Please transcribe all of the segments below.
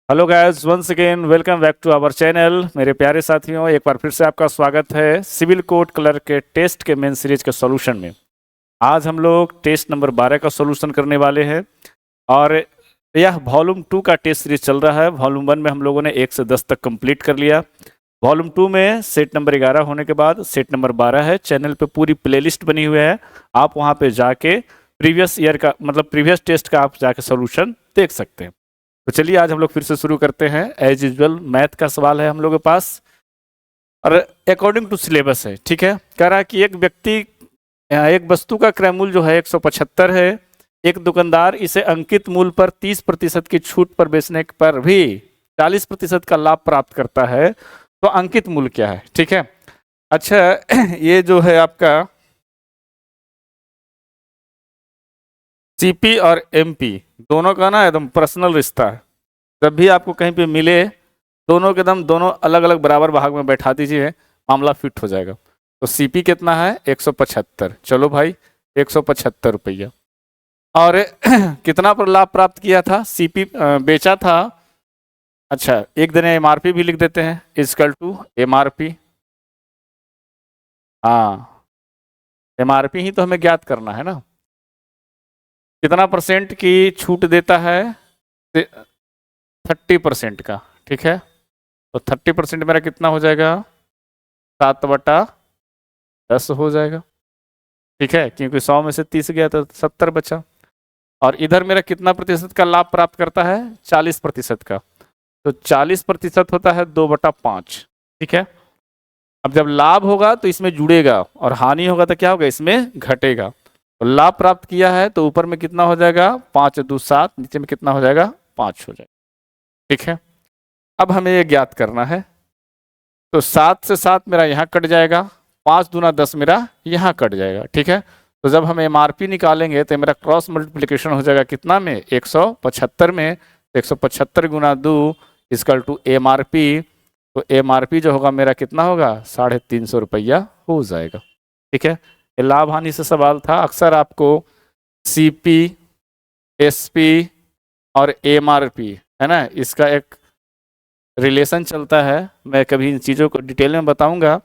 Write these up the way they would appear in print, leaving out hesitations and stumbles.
Hello guys, once again welcome back to our channel. मेरे प्यारे साथियों, एक बार फिर से आपका स्वागत है सिविल कोड क्लर्क के टेस्ट के मेन सीरीज के सॉल्यूशन में। आज हम लोग टेस्ट नंबर 12 का सॉल्यूशन करने वाले हैं और यह वॉल्यूम 2 का टेस्ट सीरीज चल रहा है। वॉल्यूम 1 में हम लोगों ने 1 से 10 तक कंप्लीट कर लिया। वॉल्यूम 2 में सेट नंबर 11 होने के बाद सेट नंबर 12 है। चैनल पे पूरी प्लेलिस्ट बनी हुई है, आप वहाँ पे जाके प्रीवियस ईयर का प्रीवियस टेस्ट का आप जाके सोल्यूशन देख सकते हैं। तो चलिए आज हम लोग फिर से शुरू करते हैं। एज यूजुअल मैथ का सवाल है हम लोगों के पास और अकॉर्डिंग टू सिलेबस है। ठीक है, कह रहा है कि एक वस्तु का क्रय मूल्य जो है 175 है। एक दुकानदार इसे अंकित मूल्य पर 30% की छूट पर बेचने पर भी 40% का लाभ प्राप्त करता है, तो अंकित मूल्य क्या है? ठीक है, अच्छा ये जो है आपका सीपी और एमपी दोनों का ना एकदम पर्सनल रिश्ता है। जब भी आपको कहीं पे मिले दोनों के दम दोनों अलग अलग बराबर भाग में बैठा दीजिए, मामला फिट हो जाएगा। तो सीपी कितना है? 175। चलो भाई 175 रुपया। और कितना पर लाभ प्राप्त किया था? सीपी बेचा था। अच्छा, एक दिन एमआरपी भी लिख देते हैं, इजकल टू एमआरपी। हाँ, एमआरपी ही तो हमें ज्ञात करना है ना। कितना परसेंट की छूट देता है? 30% का। ठीक है, तो 30% मेरा कितना हो जाएगा? 7/10 हो जाएगा। ठीक है, क्योंकि 100 में से 30 गया तो 70 बचा। और इधर मेरा कितना प्रतिशत का लाभ प्राप्त करता है? 40% का। तो 40% होता है 2/5। ठीक है, अब जब लाभ होगा तो इसमें जुड़ेगा और हानि होगा तो क्या होगा? इसमें घटेगा। तो लाभ प्राप्त किया है तो ऊपर में कितना हो जाएगा? 5 2 7, नीचे में कितना हो जाएगा? 5 हो जाएगा। ठीक है, अब हमें ये ज्ञात करना है। तो 7 से 7 मेरा यहाँ कट जाएगा, 5 दूना 10 मेरा यहाँ कट जाएगा। ठीक है, तो जब हम एमआरपी निकालेंगे तो मेरा क्रॉस मल्टीप्लिकेशन हो जाएगा कितना में? 175 में। 175 गुना 2 इजकल टू एमआरपी। तो एमआरपी जो होगा मेरा कितना होगा? 350 रुपया हो जाएगा। ठीक है, ये लाभ हानि से सवाल था। अक्सर आपको सीपी, एसपी और एमआरपी है ना, इसका एक रिलेशन चलता है। मैं कभी इन चीज़ों को डिटेल में बताऊंगा,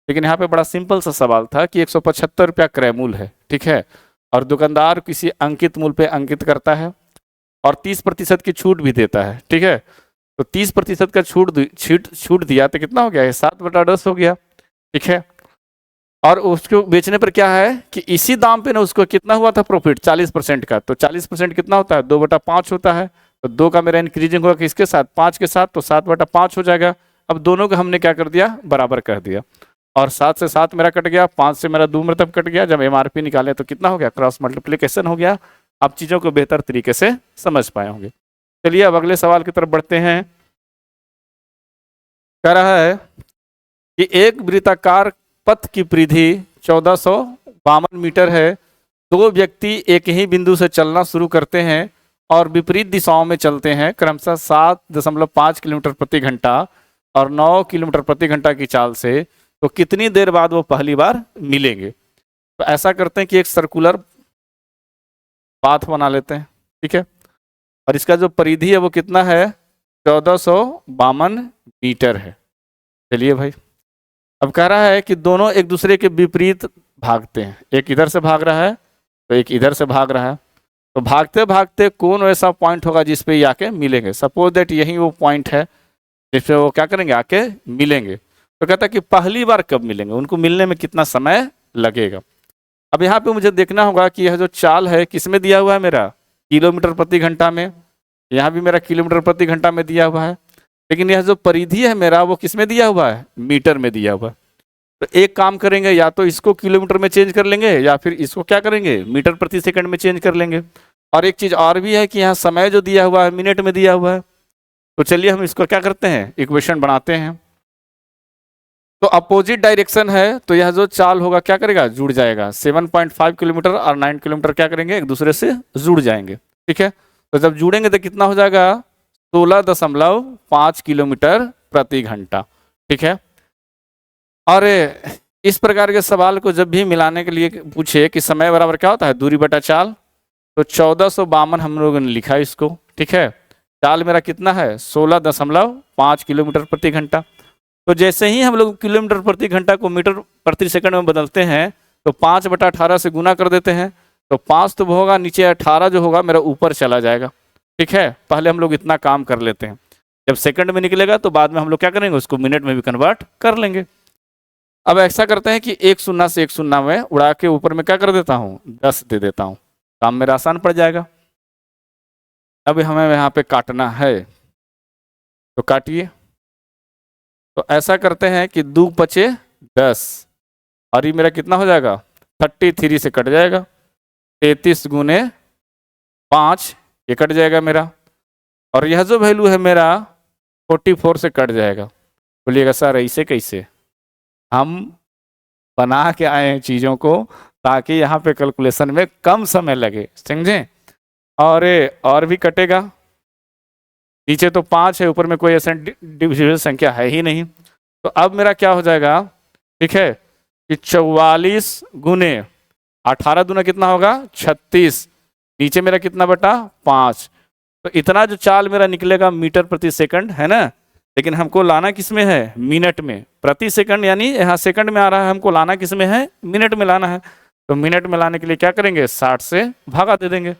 लेकिन यहाँ पे बड़ा सिंपल सा सवाल था कि 175 रुपया क्रय मूल्य है। ठीक है, और दुकानदार किसी अंकित मूल्य पे अंकित करता है और 30% की छूट भी देता है। ठीक है, तो 30% का छूट दिया तो कितना हो गया? 7/10 हो गया। ठीक है, और उसको बेचने पर क्या है कि इसी दाम पे ना उसको कितना हुआ था प्रॉफिट? 40% का। तो 40% कितना होता है? 2/5 होता है। तो 2 का मेरा इंक्रीजिंग होगा किसके साथ? 5 के साथ। तो 7/5 हो जाएगा। अब दोनों को हमने क्या कर दिया? बराबर कर दिया। और 7 से 7 मेरा कट गया, 5 से मेरा 2 मतलब कट गया। जब एमआरपी निकाले तो कितना हो गया? क्रॉस मल्टीप्लिकेशन हो गया। आप चीज़ों को बेहतर तरीके से समझ पाए होंगे। चलिए अब अगले सवाल की तरफ बढ़ते हैं। कह रहा है कि एक वृत्ताकार पथ की परिधि 1452 मीटर है। 2 व्यक्ति एक ही बिंदु से चलना शुरू करते हैं और विपरीत दिशाओं में चलते हैं, क्रमशः 7.5 किलोमीटर प्रति घंटा और 9 किलोमीटर प्रति घंटा की चाल से। तो कितनी देर बाद वो पहली बार मिलेंगे? तो ऐसा करते हैं कि एक सर्कुलर पाथ बना लेते हैं। ठीक है, और इसका जो परिधि है वो कितना है? 1452 मीटर है। चलिए भाई, अब कह रहा है कि दोनों एक दूसरे के विपरीत भागते हैं। एक इधर से भाग रहा है तो एक इधर से भाग रहा है। तो भागते भागते कौन ऐसा पॉइंट होगा जिस पे ये आके मिलेंगे? सपोज दैट यही वो पॉइंट है जिसपे वो क्या करेंगे? आके मिलेंगे। तो कहता है कि पहली बार कब मिलेंगे, उनको मिलने में कितना समय लगेगा। अब यहाँ पे मुझे देखना होगा कि यह जो चाल है किस में दिया हुआ है? मेरा किलोमीटर प्रति घंटा में। यहाँ भी मेरा किलोमीटर प्रति घंटा में दिया हुआ है, लेकिन यह जो परिधि है मेरा वो किस में दिया हुआ है? मीटर में दिया हुआ है। तो एक काम करेंगे, या तो इसको किलोमीटर में चेंज कर लेंगे या फिर इसको क्या करेंगे? मीटर प्रति सेकंड में चेंज कर लेंगे। और एक चीज़ और भी है कि यहाँ समय जो दिया हुआ है मिनट में दिया हुआ है। तो चलिए हम इसको क्या करते हैं? इक्वेशन बनाते हैं। तो अपोजिट डायरेक्शन है तो यह जो चाल होगा क्या करेगा? जुड़ जाएगा। 7.5 किलोमीटर और 9 किलोमीटर क्या करेंगे? एक दूसरे से जुड़ जाएंगे। ठीक है, तो जब जुड़ेंगे तो कितना हो जाएगा? 16.5 किलोमीटर प्रति घंटा। ठीक है, और इस प्रकार के सवाल को जब भी मिलाने के लिए पूछे कि समय बराबर क्या होता है? दूरी बटा चाल। तो 1452 हम लोगों ने लिखा इसको। ठीक है, चाल मेरा कितना है 16.5 किलोमीटर प्रति घंटा। तो जैसे ही हम लोग किलोमीटर प्रति घंटा को मीटर प्रति सेकंड में बदलते हैं तो 5/18 से गुना कर देते हैं, तो 5 तो होगा नीचे, 18 जो होगा मेरा ऊपर चला जाएगा। ठीक है, पहले हम लोग इतना काम कर लेते हैं, जब सेकंड में निकलेगा तो बाद में हम लोग क्या करेंगे, उसको मिनट में भी कन्वर्ट कर लेंगे। अब ऐसा करते हैं कि एक शून्य से एक शून्य में उड़ा के ऊपर में क्या कर देता हूँ 10 दे देता हूँ, काम मेरा आसान पड़ जाएगा। अब हमें यहाँ पे काटना है, तो काटिए। तो ऐसा करते हैं कि 2 पचे 10 और ये मेरा कितना हो जाएगा 33 से कट जाएगा, 33 गुने 5 ये कट जाएगा मेरा, और यह जो वैल्यू है मेरा 44 से कट जाएगा। बोलिएगा सर ऐसे कैसे? हम बना के आए हैं चीज़ों को ताकि यहाँ पे कैलकुलेशन में कम समय लगे, समझे? और भी कटेगा, नीचे तो 5 है, ऊपर में कोई ऐसा डिविजिबल संख्या है ही नहीं। तो अब मेरा क्या हो जाएगा, ठीक है, कि 44 गुने 18 दूना कितना होगा 36, नीचे मेरा कितना बटा 5। तो इतना जो चाल मेरा निकलेगा मीटर प्रति सेकंड है ना, लेकिन हमको लाना किस में है, मिनट में। प्रति सेकंड यानी यहाँ सेकंड में आ रहा है, हमको लाना किस में है, मिनट में लाना है। तो मिनट में लाने के लिए क्या करेंगे, 60 से भागा दे देंगे।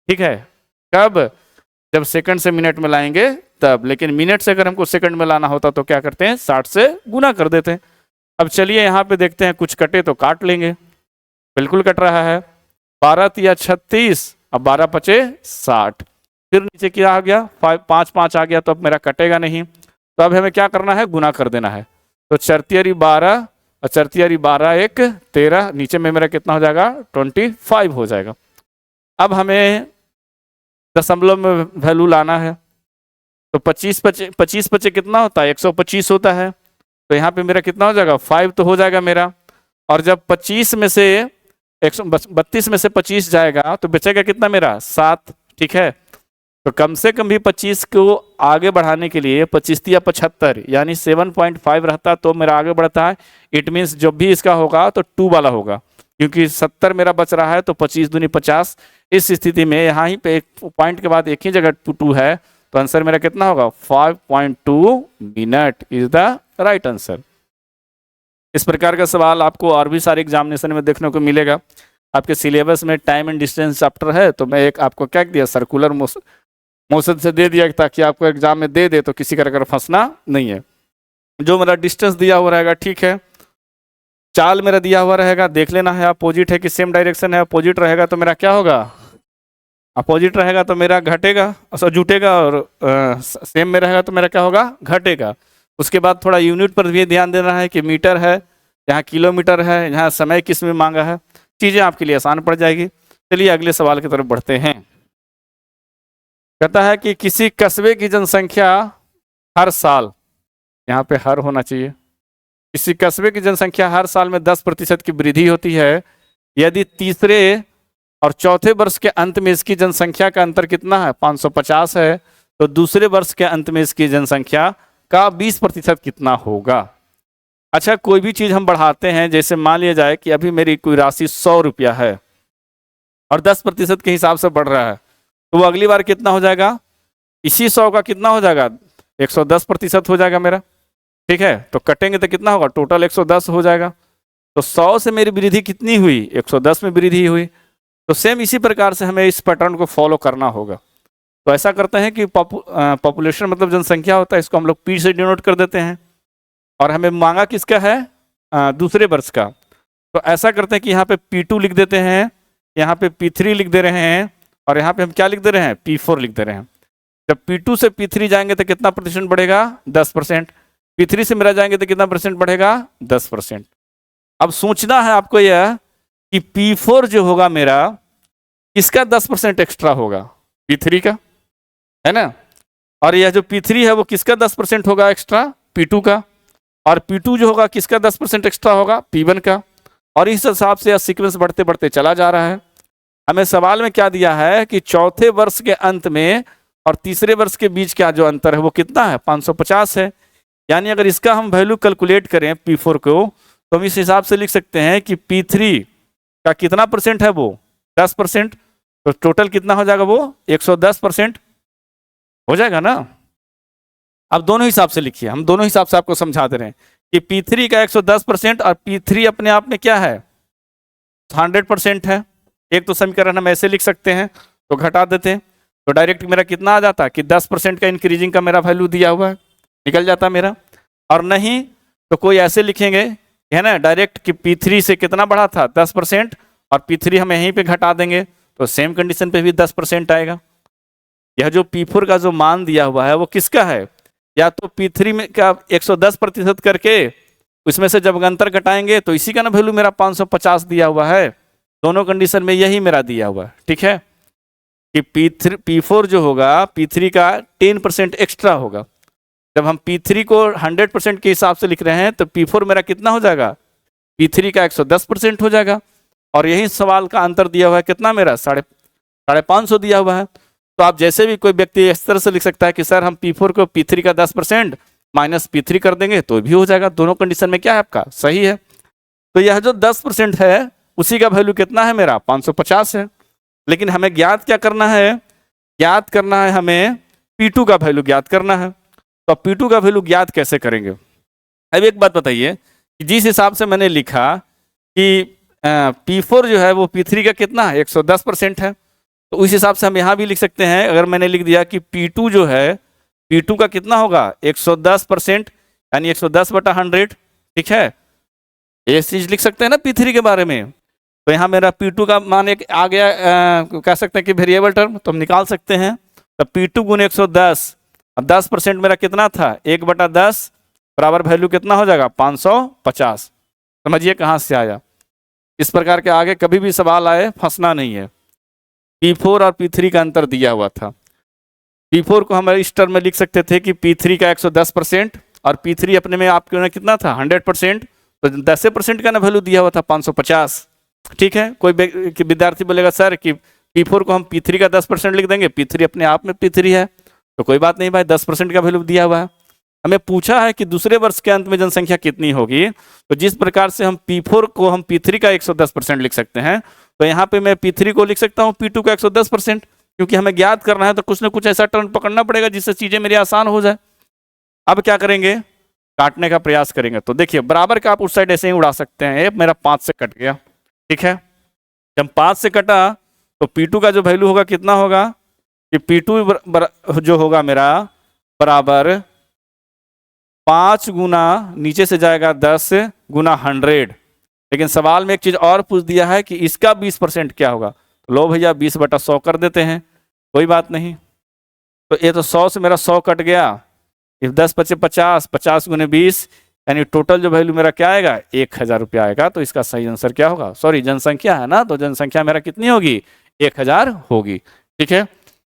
ठीक है, कब, जब सेकंड से मिनट में लाएंगे तब, लेकिन मिनट से अगर हमको सेकंड में लाना होता तो क्या करते हैं 60 से गुना कर देते हैं। अब चलिए यहाँ पे देखते हैं, कुछ कटे तो काट लेंगे। बिल्कुल कट रहा है, 12 या 36, अब 12 पचे 60, फिर नीचे क्या आ गया 5 5 आ गया, तो अब मेरा कटेगा नहीं। तो अब हमें क्या करना है, गुना कर देना है। तो 4 12 और 4 12 1 13, नीचे में मेरा कितना हो जाएगा 25 हो जाएगा। अब हमें दशमलव में वैल्यू लाना है, तो 25 पचे कितना होता है 125 होता है। तो यहाँ पे मेरा कितना हो जाएगा 5 तो हो जाएगा मेरा, और जब 25 में से 132 में से 25 जाएगा तो बचेगा कितना मेरा 7। ठीक है, तो कम से कम भी 25 को आगे बढ़ाने के लिए 25 या 75 यानी 7.5 रहता तो मेरा आगे बढ़ता है। इट मीन्स जब भी इसका होगा तो 2 वाला होगा, क्योंकि 70 मेरा बच रहा है, तो 25 दूनी 50। इस स्थिति में यहाँ ही पे एक पॉइंट के बाद एक ही जगह 2 है, तो आंसर मेरा कितना होगा 5.2 minute is the right answer. इस प्रकार का सवाल आपको और भी सारे एग्जामिनेशन में देखने को मिलेगा। आपके सिलेबस में टाइम एंड डिस्टेंस चैप्टर है, तो मैं एक आपको क्या दिया, सर्कुलर मोशन से दे दिया ताकि आपको एग्जाम में दे तो किसी का अगर फंसना नहीं है। जो मेरा डिस्टेंस दिया हुआ रहेगा, ठीक है, चाल मेरा दिया हुआ रहेगा, देख लेना है अपोजिट है कि सेम डायरेक्शन है। अपोजिट रहेगा तो मेरा क्या होगा, अपोजिट रहेगा तो मेरा घटेगा, जुटेगा, और सेम में रहेगा तो मेरा क्या होगा घटेगा। उसके बाद थोड़ा यूनिट पर भी ध्यान देना है कि मीटर है, यहाँ किलोमीटर है, यहाँ समय किस में मांगा है, चीज़ें आपके लिए आसान पड़ जाएगी। चलिए अगले सवाल की तरफ बढ़ते हैं। कहता है कि किसी कस्बे की जनसंख्या हर साल, यहाँ पे हर होना चाहिए, किसी कस्बे की जनसंख्या हर साल में 10% की वृद्धि होती है। यदि तीसरे और चौथे वर्ष के अंत में इसकी जनसंख्या का अंतर कितना है 550 है, तो दूसरे वर्ष के अंत में इसकी जनसंख्या का 20% कितना होगा। अच्छा, कोई भी चीज़ हम बढ़ाते हैं, जैसे मान लिया जाए कि अभी मेरी कोई राशि 100 रुपया है और 10% के हिसाब से बढ़ रहा है, तो वो अगली बार कितना हो जाएगा, इसी 100 का कितना हो जाएगा 110% हो जाएगा मेरा। ठीक है, तो कटेंगे तो कितना होगा, टोटल 110 हो जाएगा। तो 100 से मेरी वृद्धि कितनी हुई, 110 में वृद्धि हुई। तो सेम इसी प्रकार से हमें इस पैटर्न को फॉलो करना होगा। तो ऐसा करते हैं कि पॉपुलेशन मतलब जनसंख्या होता है, इसको हम लोग पी से डिनोट कर देते हैं, और हमें मांगा किसका है, दूसरे वर्ष का। तो ऐसा करते हैं कि यहाँ पे P2 लिख देते हैं, यहाँ पे P3 लिख दे रहे हैं, और यहाँ पे हम क्या लिख दे रहे हैं P4 लिख दे रहे हैं। जब P2 से P3 जाएंगे तो कितना प्रतिशत बढ़ेगा 10%, P3 से मेरा जाएंगे तो कितना परसेंट बढ़ेगा 10%। अब सोचना है आपको यह कि P4 जो होगा मेरा, इसका 10% एक्स्ट्रा होगा P3 का, है ना, और यह जो P3 है वो किसका 10% होगा एक्स्ट्रा, P2 का, और P2 जो होगा किसका 10% एक्स्ट्रा होगा, P1 का। और इस हिसाब से यह सीक्वेंस बढ़ते बढ़ते चला जा रहा है। हमें सवाल में क्या दिया है कि चौथे वर्ष के अंत में और तीसरे वर्ष के बीच का जो अंतर है वो कितना है 550 है। यानी अगर इसका हम वैल्यू कैलकुलेट करें P4 को, तो हम इस हिसाब से लिख सकते हैं कि P3 का कितना परसेंट है वो 10%, तो टोटल कितना हो जाएगा वो 110%। हो जाएगा ना। अब दोनों हिसाब से लिखिए, हम दोनों हिसाब से आपको समझा दे रहे हैं कि P3 का 110% और P3 अपने आप में क्या है 100% है। एक तो समीकरण हम ऐसे लिख सकते हैं, तो घटा देते हैं तो डायरेक्ट मेरा कितना आ जाता कि 10% का इंक्रीजिंग का मेरा वैल्यू दिया हुआ है, निकल जाता मेरा। और नहीं तो कोई ऐसे लिखेंगे है ना डायरेक्ट कि P3 से कितना बढ़ा था 10% और P3 हम यहीं पे घटा देंगे तो सेम कंडीशन पे भी 10% आएगा। यह जो P4 का जो मान दिया हुआ है वो किसका है, या तो P3 में का 110% करके उसमें से जब अंतर घटाएंगे तो इसी का ना वैल्यू मेरा 550 दिया हुआ है। दोनों कंडीशन में यही मेरा दिया हुआ है, ठीक है। कि P4 जो होगा P3 का 10% एक्स्ट्रा होगा। जब हम P3 को 100% के हिसाब से लिख रहे हैं तो P4 मेरा कितना हो जाएगा P3 का 110% हो जाएगा। और यही सवाल का अंतर दिया हुआ है कितना मेरा 550 दिया हुआ है। तो आप जैसे भी कोई व्यक्ति इस तरह से लिख सकता है कि सर हम P4 को P3 का 10% माइनस P3 कर देंगे तो भी हो जाएगा। दोनों कंडीशन में क्या है आपका सही है। तो यह जो 10% है उसी का वैल्यू कितना है मेरा 550 है। लेकिन हमें ज्ञात क्या करना है, ज्ञात करना है हमें P2 का वैल्यू ज्ञात करना है। तो P2 का वैल्यू ज्ञात कैसे करेंगे। अब एक बात बताइए कि जिस हिसाब से मैंने लिखा कि P4 जो है वो P3 का कितना है 110% है, तो उस हिसाब से हम यहाँ भी लिख सकते हैं। अगर मैंने लिख दिया कि P2 जो है P2 का कितना होगा 110% यानी 110/100, ठीक है। ये चीज लिख सकते हैं ना P3 के बारे में। तो यहाँ मेरा P2 का मान एक आ गया, कह सकते हैं कि वेरिएबल टर्म, तो हम निकाल सकते हैं। तो P2 गुने 110, अब 10% मेरा कितना था 1/10 बराबर वैल्यू कितना हो जाएगा 550। समझिए कहाँ से आया। इस प्रकार के आगे कभी भी सवाल आए फंसना नहीं है। P4 और P3 का अंतर दिया हुआ था। P4 को हम इस टर्म में लिख सकते थे कि P3 का 110% और P3 अपने में आपके कितना था 100%, तो 10% का ना वैल्यू दिया हुआ था 550, ठीक है। कोई विद्यार्थी बोलेगा सर कि P4 को हम P3 का 10% लिख देंगे, P3 अपने आप में P3 है, तो कोई बात नहीं भाई 10% का वैल्यू दिया हुआ है। हमें पूछा है कि दूसरे वर्ष के अंत में जनसंख्या कितनी होगी, तो जिस प्रकार से हम P4 को हम P3 का 110% लिख सकते हैं, तो यहाँ पे मैं P3 को लिख सकता हूँ P2 का 110%, क्योंकि हमें ज्ञात करना है तो कुछ ना कुछ ऐसा टर्म पकड़ना पड़ेगा जिससे चीजें मेरी आसान हो जाए। अब क्या करेंगे, काटने का प्रयास करेंगे। तो देखिए बराबर का आप उस साइड ऐसे ही उड़ा सकते हैं। मेरा 5 से कट गया, ठीक है। जब 5 से कटा तो P2 का जो वैल्यू होगा कितना होगा कि P2 जो होगा मेरा बराबर 5 गुना नीचे से जाएगा 10 गुना 100। लेकिन सवाल में एक चीज और पूछ दिया है कि इसका 20% क्या होगा। तो लो भैया 20/100 कर देते हैं, कोई बात नहीं। तो ये तो 100 से मेरा 100 कट गया, 10 × 50, 50 × 20, यानी टोटल जो वैल्यू मेरा क्या आएगा 1000 रुपया आएगा। तो इसका सही आंसर क्या होगा, सॉरी जनसंख्या है ना, तो जनसंख्या मेरा कितनी होगी 1000 होगी, ठीक है।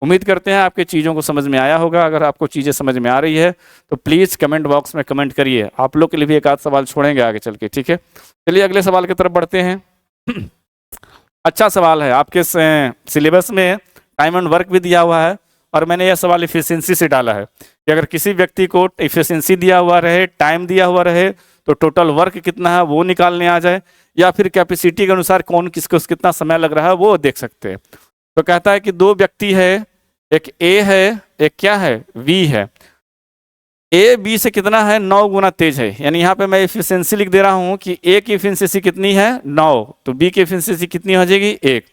उम्मीद करते हैं आपके चीज़ों को समझ में आया होगा। अगर आपको चीज़ें समझ में आ रही है तो प्लीज़ कमेंट बॉक्स में कमेंट करिए। आप लोग के लिए भी एक आध सवाल छोड़ेंगे आगे चल के, ठीक है। चलिए अगले सवाल की तरफ बढ़ते हैं। अच्छा सवाल है, आपके सिलेबस में टाइम एंड वर्क भी दिया हुआ है, और मैंने यह सवाल इफिशिएंसी से डाला है कि अगर किसी व्यक्ति को इफिशिएंसी दिया हुआ रहे, टाइम दिया हुआ रहे, तो टोटल वर्क कितना है वो निकालने आ जाए, या फिर कैपेसिटी के अनुसार कौन किसको कितना समय लग रहा है वो देख सकते हैं। तो कहता है कि 2 व्यक्ति है, एक A है एक क्या है V है। A B से कितना है 9 गुना तेज है, यानी यहाँ पे मैं इफिशिएंसी लिख दे रहा हूँ कि A की इफिशिएंसी कितनी है 9, तो B की इफिशिएंसी कितनी हो जाएगी 1।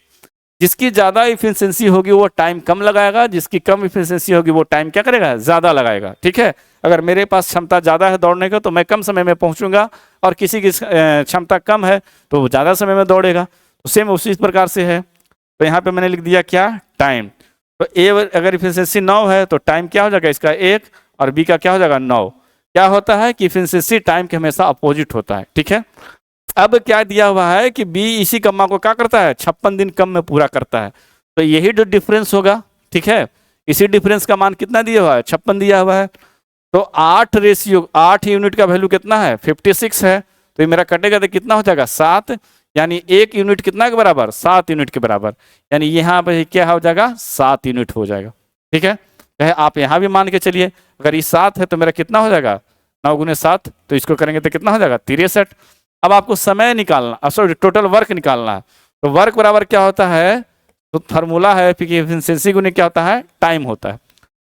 जिसकी ज़्यादा इफिशिएंसी होगी वो टाइम कम लगाएगा, जिसकी कम इफिशिएंसी होगी वो टाइम क्या करेगा ज़्यादा लगाएगा, ठीक है। अगर मेरे पास क्षमता ज़्यादा है दौड़ने का तो मैं कम समय में पहुँचूंगा, और किसी की क्षमता कम है तो वो ज़्यादा समय में दौड़ेगा। तो सेम उसी प्रकार से है। तो यहाँ पे मैंने लिख दिया क्या टाइम। तो A अगर इफिशिएंसी 9 है तो टाइम क्या हो जाएगा इसका 1, और B का क्या हो जाएगा 9। क्या होता है कि इफिशिएंसी टाइम के हमेशा अपोजिट होता है, ठीक है। अब क्या दिया हुआ है कि B इसी कम्मा को क्या करता है 56 दिन कम में पूरा करता है, तो यही जो डिफरेंस होगा, ठीक है। इसी डिफरेंस का मान कितना दिया हुआ है 56 दिया हुआ है। तो 8 यूनिट का वैल्यू कितना है 56 है, तो ये मेरा कटेगा तो कितना हो जाएगा 7, यानी 1 यूनिट कितना के बराबर 7 यूनिट के बराबर, यानी यहाँ पे क्या हो जाएगा 7 यूनिट हो जाएगा, ठीक है। चाहे आप यहाँ भी मान के चलिए, अगर ये 7 है तो मेरा कितना हो जाएगा 9 गुने 7, तो इसको करेंगे तो कितना हो जाएगा 63। अब आपको समय निकालना, सॉरी टोटल वर्क निकालना है। तो वर्क बराबर क्या होता है, तो फार्मूला है कि एफिशिएंसी गुने क्या होता है टाइम होता है।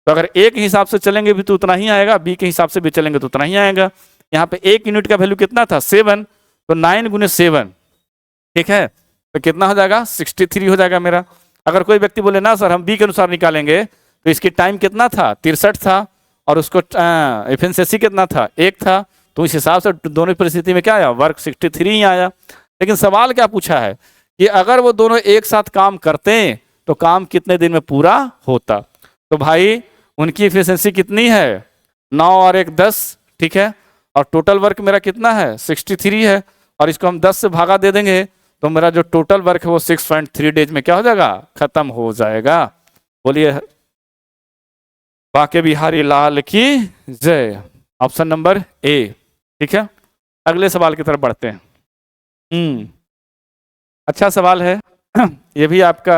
तो अगर ए के हिसाब से चलेंगे भी तो उतना ही आएगा, बी के हिसाब से भी चलेंगे तो उतना ही आएगा। यहाँ पे 1 यूनिट का वैल्यू कितना था 7, तो 9 गुने 7, ठीक है, तो कितना हो जाएगा 63 हो जाएगा मेरा। अगर कोई व्यक्ति बोले ना सर हम बी के अनुसार निकालेंगे, तो इसकी टाइम कितना था 63 था, और उसको एफिशिएंसी कितना था 1 था, तो इस हिसाब से दोनों परिस्थिति में क्या आया वर्क 63 ही आया। लेकिन सवाल क्या पूछा है कि अगर वो दोनों एक साथ काम करते तो काम कितने दिन में पूरा होता। तो भाई उनकी एफिशिएंसी कितनी है 9 और 1 10, ठीक है, और टोटल वर्क मेरा कितना है 63 है, और इसको हम 10 से भागा दे देंगे तो मेरा जो टोटल वर्क है वो 6.3 डेज में क्या हो जाएगा खत्म हो जाएगा। बोलिए बाके बिहारी लाल की जय। ऑप्शन नंबर ए, ठीक है। अगले सवाल की तरफ बढ़ते हैं। अच्छा सवाल है ये भी आपका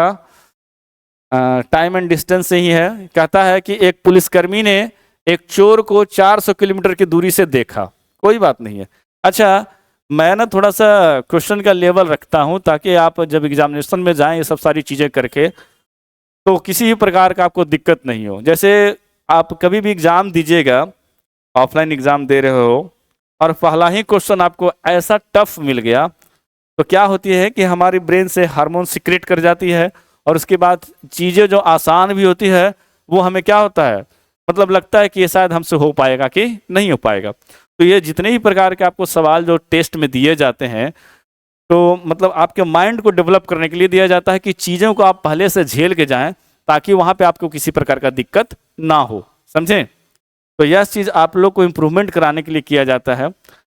टाइम एंड डिस्टेंस से ही है। कहता है कि एक पुलिसकर्मी ने एक चोर को 400 किलोमीटर की दूरी से देखा। कोई बात नहीं है। अच्छा मैं ना थोड़ा सा क्वेश्चन का लेवल रखता हूं ताकि आप जब एग्जामिनेशन में जाएं ये सब सारी चीज़ें करके तो किसी भी प्रकार का आपको दिक्कत नहीं हो। जैसे आप कभी भी एग्ज़ाम दीजिएगा, ऑफलाइन एग्ज़ाम दे रहे हो और पहला ही क्वेश्चन आपको ऐसा टफ मिल गया तो क्या होती है कि हमारी ब्रेन से हार्मोन सीक्रेट कर जाती है, और उसके बाद चीज़ें जो आसान भी होती है वो हमें क्या होता है मतलब लगता है कि ये शायद हमसे हो पाएगा कि नहीं हो पाएगा। तो ये जितने ही प्रकार के आपको सवाल जो टेस्ट में दिए जाते हैं तो मतलब आपके माइंड को डेवलप करने के लिए दिया जाता है कि चीज़ों को आप पहले से झेल के जाएं ताकि वहाँ पे आपको किसी प्रकार का दिक्कत ना हो, समझें। तो यह चीज़ आप लोग को इम्प्रूवमेंट कराने के लिए किया जाता है।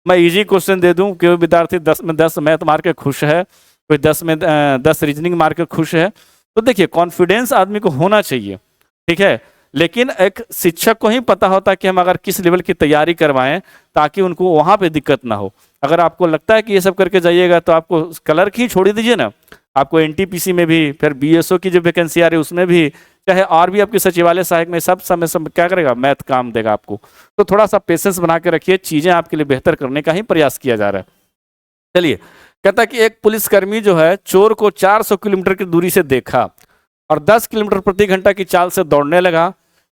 मैं इजी क्वेश्चन दे दूं कि विद्यार्थी 10 में 10 मैथ मार के खुश है, कोई 10 में 10 रीजनिंग मार के खुश है। तो देखिए कॉन्फिडेंस आदमी को होना चाहिए, ठीक है, लेकिन एक शिक्षक को ही पता होता है कि हम अगर किस लेवल की तैयारी करवाएं ताकि उनको वहाँ पे दिक्कत ना हो। अगर आपको लगता है कि ये सब करके जाइएगा तो आपको कलर की छोड़ ही दीजिए ना, आपको एनटीपीसी में भी, फिर बीएसओ की जो वैकेंसी आ रही है उसमें भी, चाहे और भी आपकी सचिवालय सहायक में, सब समय क्या करेगा मैथ काम देगा आपको। तो थोड़ा सा पेशेंस बना के रखिए, चीज़ें आपके लिए बेहतर करने का ही प्रयास किया जा रहा है। चलिए कहता है कि एक पुलिसकर्मी जो है चोर को 400 किलोमीटर की दूरी से देखा और 10 किलोमीटर प्रति घंटा की चाल से दौड़ने लगा।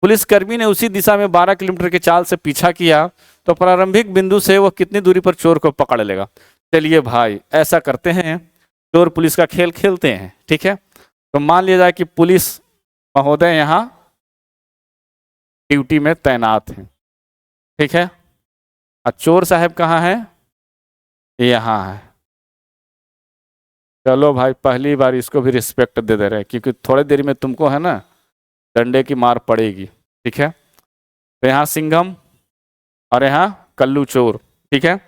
पुलिसकर्मी ने उसी दिशा में 12 किलोमीटर की चाल से पीछा किया तो प्रारंभिक बिंदु से वह कितनी दूरी पर चोर को पकड़ लेगा। चलिए भाई ऐसा करते हैं, चोर पुलिस का खेल खेलते हैं, ठीक है। तो मान लिया जाए कि पुलिस महोदय यहाँ ड्यूटी में तैनात हैं, ठीक है, और चोर साहब कहाँ है यहाँ है। चलो भाई पहली बार इसको भी रिस्पेक्ट दे रहे हैं क्योंकि थोड़ी देर में तुमको है ना डंडे की मार पड़ेगी, ठीक है। तो यहाँ सिंघम और यहाँ कल्लू चोर, ठीक है,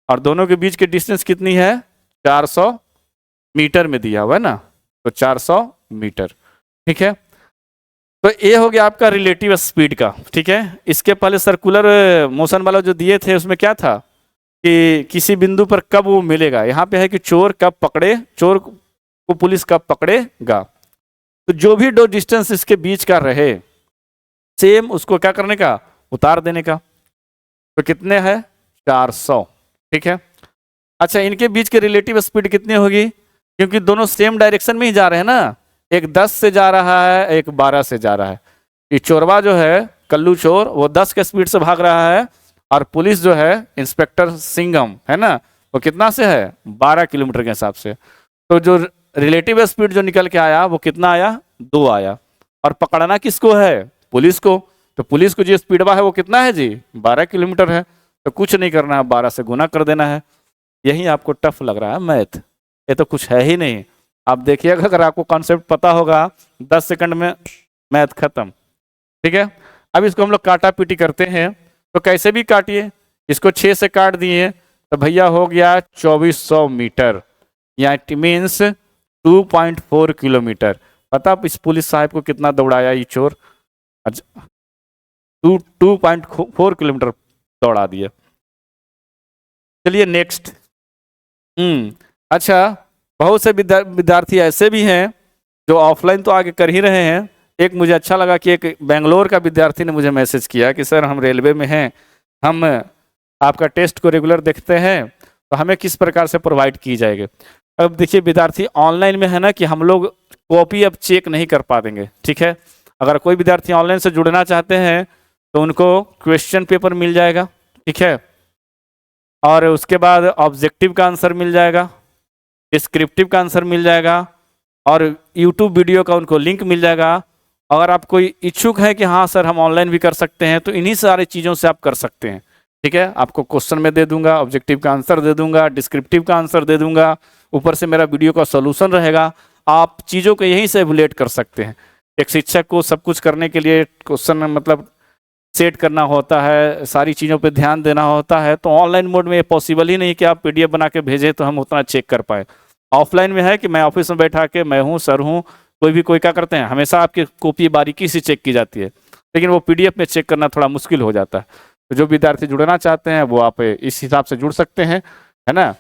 और दोनों के बीच की डिस्टेंस कितनी है 400 मीटर में दिया हुआ है ना, तो 400 मीटर, ठीक है। तो ये हो गया आपका रिलेटिव स्पीड का, ठीक है। इसके पहले सर्कुलर मोशन वाला जो दिए थे उसमें क्या था कि किसी बिंदु पर कब वो मिलेगा। यहाँ पे है कि चोर कब पकड़े, चोर को पुलिस कब पकड़ेगा। तो जो भी दो डिस्टेंस इसके बीच का रहे सेम उसको क्या करने का उतार देने का। तो कितने हैं 400, ठीक है। अच्छा इनके बीच के रिलेटिव स्पीड कितनी होगी क्योंकि दोनों सेम डायरेक्शन में ही जा रहे हैं ना, एक 10 से जा रहा है एक 12 से जा रहा है। ये चोरवा जो है कल्लू चोर वो 10 के स्पीड से भाग रहा है और पुलिस जो है इंस्पेक्टर सिंघम है ना वो कितना से है 12 किलोमीटर के हिसाब से। तो जो रिलेटिव स्पीड जो निकल के आया वो कितना आया 2 आया, और पकड़ना किसको है पुलिस को। तो पुलिस को जो स्पीडवा है वो कितना है जी 12 किलोमीटर है, तो कुछ नहीं करना है 12 से गुना कर देना है। यही आपको टफ लग रहा है मैथ, ये तो कुछ है ही नहीं। आप देखिएगा अगर आपको कॉन्सेप्ट पता होगा 10 सेकंड में मैथ खत्म, ठीक है। अब इसको हम लोग काटा पीटी करते हैं, तो कैसे भी काटिए, इसको 6 से काट दिए तो भैया हो गया 2400 मीटर, या इट मीन्स 2.4 किलोमीटर। पता इस पुलिस साहब को कितना दौड़ाया ये चोर, 2.4 किलोमीटर दौड़ा दिया। चलिए नेक्स्ट। अच्छा बहुत से विद्यार्थी ऐसे भी हैं जो ऑफलाइन तो आगे कर ही रहे हैं। एक मुझे अच्छा लगा कि एक बेंगलोर का विद्यार्थी ने मुझे मैसेज किया कि सर हम रेलवे में हैं, हम आपका टेस्ट को रेगुलर देखते हैं, तो हमें किस प्रकार से प्रोवाइड की जाएगी। अब देखिए विद्यार्थी ऑनलाइन में है ना कि हम लोग कॉपी अब चेक नहीं कर पा देंगे, ठीक है। अगर कोई विद्यार्थी ऑनलाइन से जुड़ना चाहते हैं तो उनको क्वेश्चन पेपर मिल जाएगा, ठीक है, और उसके बाद ऑब्जेक्टिव का आंसर मिल जाएगा, डिस्क्रिप्टिव का आंसर मिल जाएगा, और यूट्यूब वीडियो का उनको लिंक मिल जाएगा। अगर आप कोई इच्छुक है कि हाँ सर हम ऑनलाइन भी कर सकते हैं, तो इन्हीं सारी चीज़ों से आप कर सकते हैं, ठीक है। आपको क्वेश्चन में दे दूंगा, ऑब्जेक्टिव का आंसर दे दूंगा, डिस्क्रिप्टिव का आंसर दे दूंगा, ऊपर से मेरा वीडियो का सॉल्यूशन रहेगा। आप चीज़ों को यहीं से एवुलेट कर सकते हैं। एक शिक्षक को सब कुछ करने के लिए क्वेश्चन मतलब सेट करना होता है, सारी चीज़ों पे ध्यान देना होता है, तो ऑनलाइन मोड में ये पॉसिबल ही नहीं कि आप पीडीएफ बना के भेजें तो हम उतना चेक कर पाए। ऑफलाइन में है कि मैं ऑफिस में बैठा के, मैं हूँ, सर हूँ, कोई क्या करते हैं, हमेशा आपकी कॉपी बारीकी से चेक की जाती है, लेकिन वो पीडीएफ में चेक करना थोड़ा मुश्किल हो जाता है। तो जो विद्यार्थी जुड़ना चाहते हैं वो आप इस हिसाब से जुड़ सकते हैं, है ना।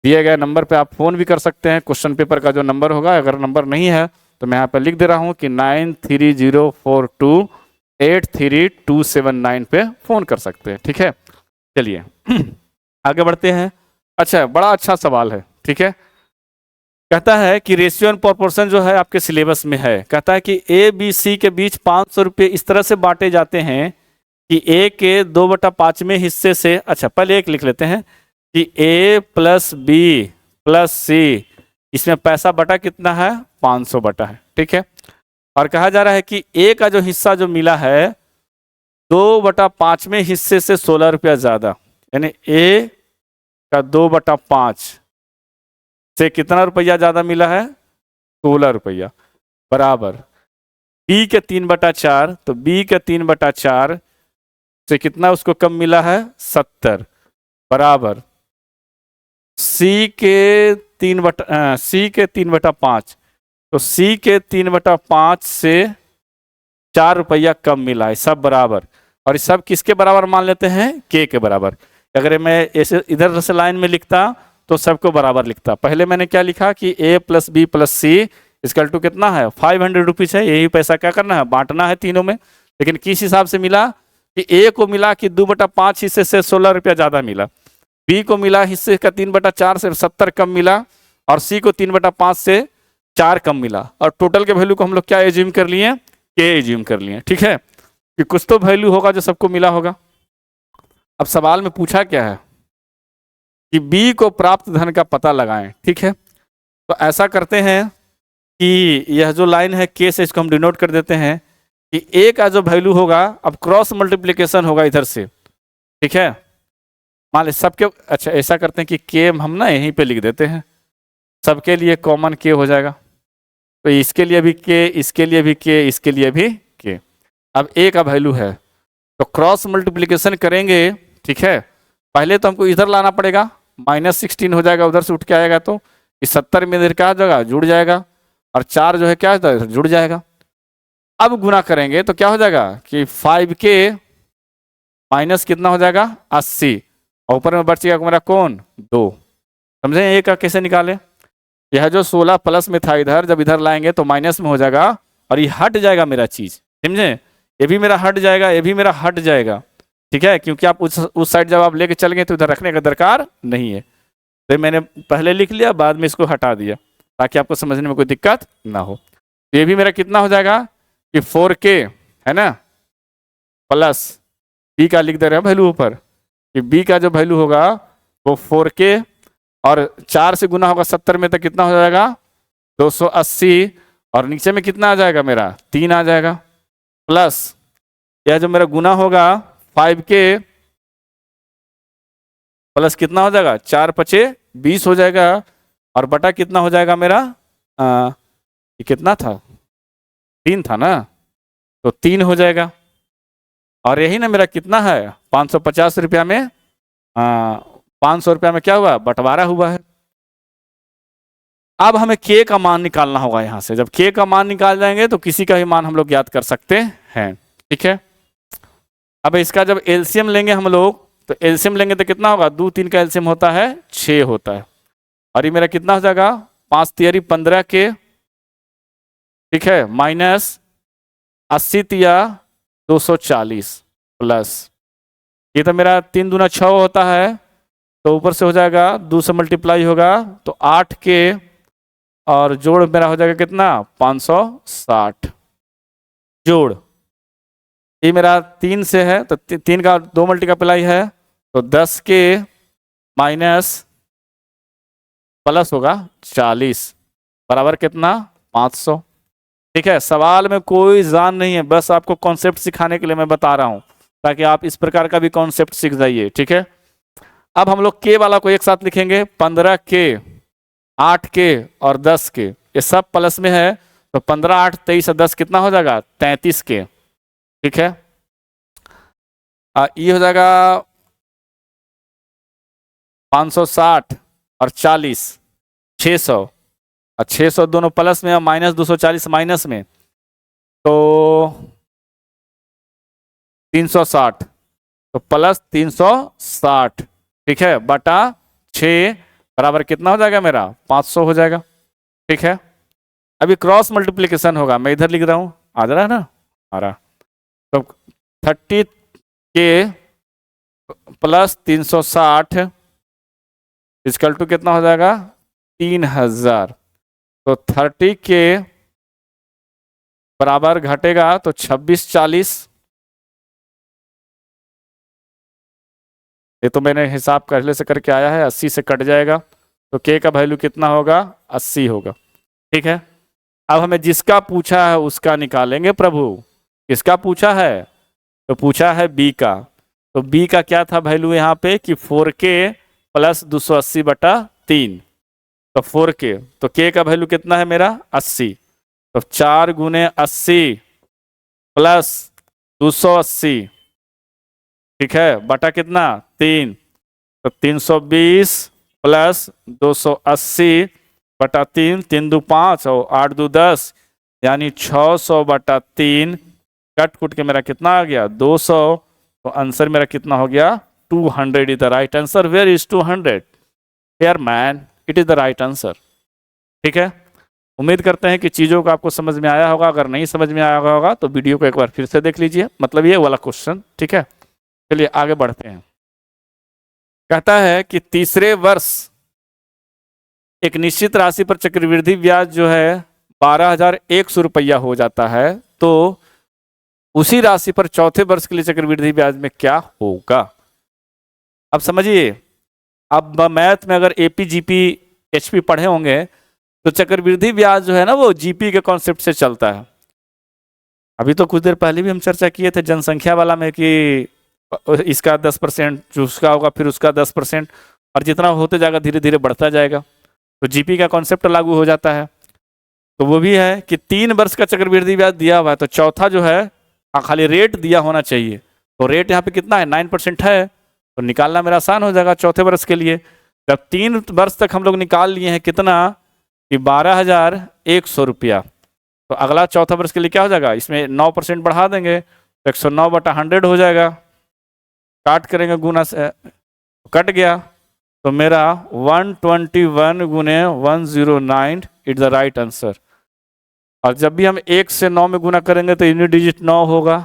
दिए गए नंबर पे आप फ़ोन भी कर सकते हैं। क्वेश्चन पेपर का जो नंबर होगा, अगर नंबर नहीं है तो मैं यहाँ पर लिख दे रहा हूँ कि 9304283279 पे फ़ोन कर सकते हैं, ठीक है। चलिए आगे बढ़ते हैं। अच्छा, बड़ा अच्छा सवाल है, ठीक है। कहता है कि रेशियो एंड प्रोपोर्शन जो है आपके सिलेबस में है। कहता है कि ए बी सी के बीच 500 रुपये इस तरह से बांटे जाते हैं कि ए के 2/5वें हिस्से से, अच्छा पहले एक लिख लेते हैं कि ए प्लस बी प्लस सी, इसमें पैसा बटा कितना है, 500 बटा है, ठीक है। और कहा जा रहा है कि ए का जो हिस्सा जो मिला है 2/5वें हिस्से से 16 रुपया ज़्यादा, यानी ए का 2/5 से कितना रुपया ज़्यादा मिला है, 16 रुपया, बराबर बी के 3/4, तो बी के 3/4 से कितना उसको कम मिला है, 70, बराबर सी के 3/5, तो सी के 3/5 से 4 रुपया कम मिला है, सब बराबर। और सब किसके बराबर मान लेते हैं, के के बराबर। अगर मैं ऐसे इधर से लाइन में लिखता तो सबको बराबर लिखता। पहले मैंने क्या लिखा कि A plus B plus C equal to कितना है, 500 रुपीज़ है। यही पैसा क्या करना है, बांटना है तीनों में। लेकिन किस हिसाब से मिला कि ए को मिला कि 2/5 हिस्से से 16 रुपया ज़्यादा मिला, बी को मिला हिस्से का 3/4 से 70 कम मिला, और सी को 3/5 से 4 कम मिला। और टोटल के वैल्यू को हम लोग क्या एज्यूम कर लिए, के एज्यूम कर लिए, ठीक है, कि कुछ तो वैल्यू होगा जो सबको मिला होगा। अब सवाल में पूछा क्या है कि बी को प्राप्त धन का पता लगाएं, ठीक है। तो ऐसा करते हैं कि यह जो लाइन है के से, इसको हम डिनोट कर देते हैं कि ए का जो वैल्यू होगा, अब क्रॉस मल्टीप्लिकेशन होगा इधर से, ठीक है। मान लीजिए सबके, अच्छा ऐसा करते हैं कि के हम ना यहीं पे लिख देते हैं, सबके लिए कॉमन के हो जाएगा। तो इसके लिए भी के, इसके लिए भी के, इसके लिए भी के। अब ए का वैल्यू है तो क्रॉस मल्टीप्लिकेशन करेंगे, ठीक है। पहले तो हमको इधर लाना पड़ेगा, -16 हो जाएगा, उधर से उठ के आएगा तो इस 70 में इधर क्या हो जाएगा, जुड़ जाएगा, और 4 जो है क्या है, जुड़ जाएगा। अब गुना करेंगे तो क्या हो जाएगा कि 5k माइनस कितना हो जाएगा, 80, और ऊपर में बच गया मेरा कौन, 2। समझे ए का कैसे निकाले। यह जो 16 प्लस में था इधर, जब इधर लाएंगे तो माइनस में हो जाएगा, और ये हट जाएगा मेरा चीज, समझे। ये भी मेरा हट जाएगा, ये भी मेरा हट जाएगा, ठीक है, क्योंकि आप उस साइड जब आप लेके चल गए तो इधर रखने का दरकार नहीं है। तो मैंने पहले लिख लिया, बाद में इसको हटा दिया ताकि आपको समझने में कोई दिक्कत ना हो। तो ये भी मेरा कितना हो जाएगा कि 4k है ना, प्लस बी का लिख दे रहे हैं वैल्यू ऊपर, कि बी का जो वैल्यू होगा वो 4k, और 4 से गुना होगा 70 में तो कितना हो जाएगा, 280, और नीचे में कितना आ जाएगा मेरा, 3 आ जाएगा, प्लस यह जो मेरा गुना होगा 5k प्लस कितना हो जाएगा, 4×5 = 20 हो जाएगा, और बटा कितना हो जाएगा मेरा, ये कितना था, 3 था ना, तो 3 हो जाएगा। और यही ना मेरा कितना है, 550 रुपया में 500 रुपया में क्या हुआ, बंटवारा हुआ है। अब हमें के का मान निकालना होगा यहाँ से। जब के का मान निकाल जाएंगे तो किसी का भी मान हम लोग ज्ञात कर सकते हैं, ठीक है। अब इसका जब एलसीएम लेंगे हम लोग, तो एलसीएम लेंगे तो कितना होगा, 2 3 का एलसीएम होता है 6 होता है, और ये मेरा कितना हो जाएगा, 5 3 15k, ठीक है, माइनस 80 3 240, प्लस ये तो मेरा 3 दूना 6 होता है, तो ऊपर से हो जाएगा 2 से मल्टीप्लाई होगा तो 8k, और जोड़ मेरा हो जाएगा कितना, 560, जोड़, ये मेरा 3 से है तो 3 का 2 मल्टीप्लाई है तो 10 के माइनस प्लस होगा 40 बराबर कितना 500। ठीक है, सवाल में कोई जान नहीं है, बस आपको कॉन्सेप्ट सिखाने के लिए मैं बता रहा हूं ताकि आप इस प्रकार का भी कॉन्सेप्ट सीख जाइए। ठीक है, अब हम लोग के वाला को एक साथ लिखेंगे, 15 के, 8 के और 10 के, ये सब प्लस में है तो 15, 8, 23 और 10 कितना हो जाएगा 33 के। ठीक है, ये हो जाएगा 560 और 40 600, और 600 दोनों प्लस में और माइनस 240 माइनस में तो 360, तो प्लस 360। ठीक है, बटा 6 बराबर कितना हो जाएगा मेरा 500 हो जाएगा। ठीक है, अभी क्रॉस मल्टीप्लिकेशन होगा, मैं इधर लिख रहा हूं, आ रहा है ना, आ रहा, तो 30 के प्लस 360 इक्वल टू कितना हो जाएगा 3000, तो 30 के बराबर घटेगा तो 26, 40, ये तो मैंने हिसाब पहले से करके आया है, 80 से कट जाएगा तो के का वैल्यू कितना होगा 80 होगा। ठीक है, अब हमें जिसका पूछा है उसका निकालेंगे प्रभु। किसका पूछा है, तो पूछा है बी का, तो बी का क्या था वैल्यू यहाँ पे कि 4k प्लस 280 बटा 3, तो 4k, तो k का वैल्यू कितना है मेरा 80, तो 4 गुने 80 प्लस 280, ठीक है, बटा कितना 3, तो 320 प्लस 280 बटा 3, 3 दू 5 और 8 दू 10, यानी 600 बटा 3, कट कुट के मेरा कितना आ गया 200, तो आंसर मेरा कितना हो गया 200 is the right answer. Where is 200? Here man, it is the right answer. ठीक है, उम्मीद करते हैं कि चीज़ों को आपको समझ में आया होगा, अगर नहीं समझ में आया होगा तो वीडियो को एक बार फिर से देख लीजिए, मतलब ये वाला क्वेश्चन। ठीक है, चलिए आगे बढ़ते हैं। कहता है कि तीसरे वर्ष एक निश्चित राशि पर चक्रवृद्धि ब्याज जो है 12,100 रुपया हो जाता है, तो उसी राशि पर चौथे वर्ष के लिए चक्रवृद्धि ब्याज में क्या होगा। अब समझिए, अब मैथ में अगर एपी जीपी एचपी पढ़े होंगे तो चक्रवृद्धि ब्याज जो है ना वो जीपी के कॉन्सेप्ट से चलता है। अभी तो कुछ देर पहले भी हम चर्चा किए थे जनसंख्या वाला में कि इसका 10%, जो उसका होगा फिर उसका 10%, और जितना होते जाएगा धीरे धीरे बढ़ता जाएगा, तो जीपी का कॉन्सेप्ट लागू हो जाता है। तो वो भी है कि 3 वर्ष का चक्रवृद्धि ब्याज दिया हुआ है, तो चौथा जो है खाली रेट दिया होना चाहिए, तो रेट यहाँ पे कितना है 9% है, तो निकालना मेरा आसान हो जाएगा चौथे वर्ष के लिए। जब 3 वर्ष तक हम लोग निकाल लिए हैं कितना कि 12,100 रुपया, तो अगला चौथा वर्ष के लिए क्या हो जाएगा, इसमें 9% बढ़ा देंगे तो 109 बटा 100 हो जाएगा, काट करेंगे गुना से कट गया, तो मेरा 121 गुने 109 इज द राइट आंसर। और जब भी हम 1 से 9 में गुना करेंगे तो यूनिट डिजिट 9 होगा।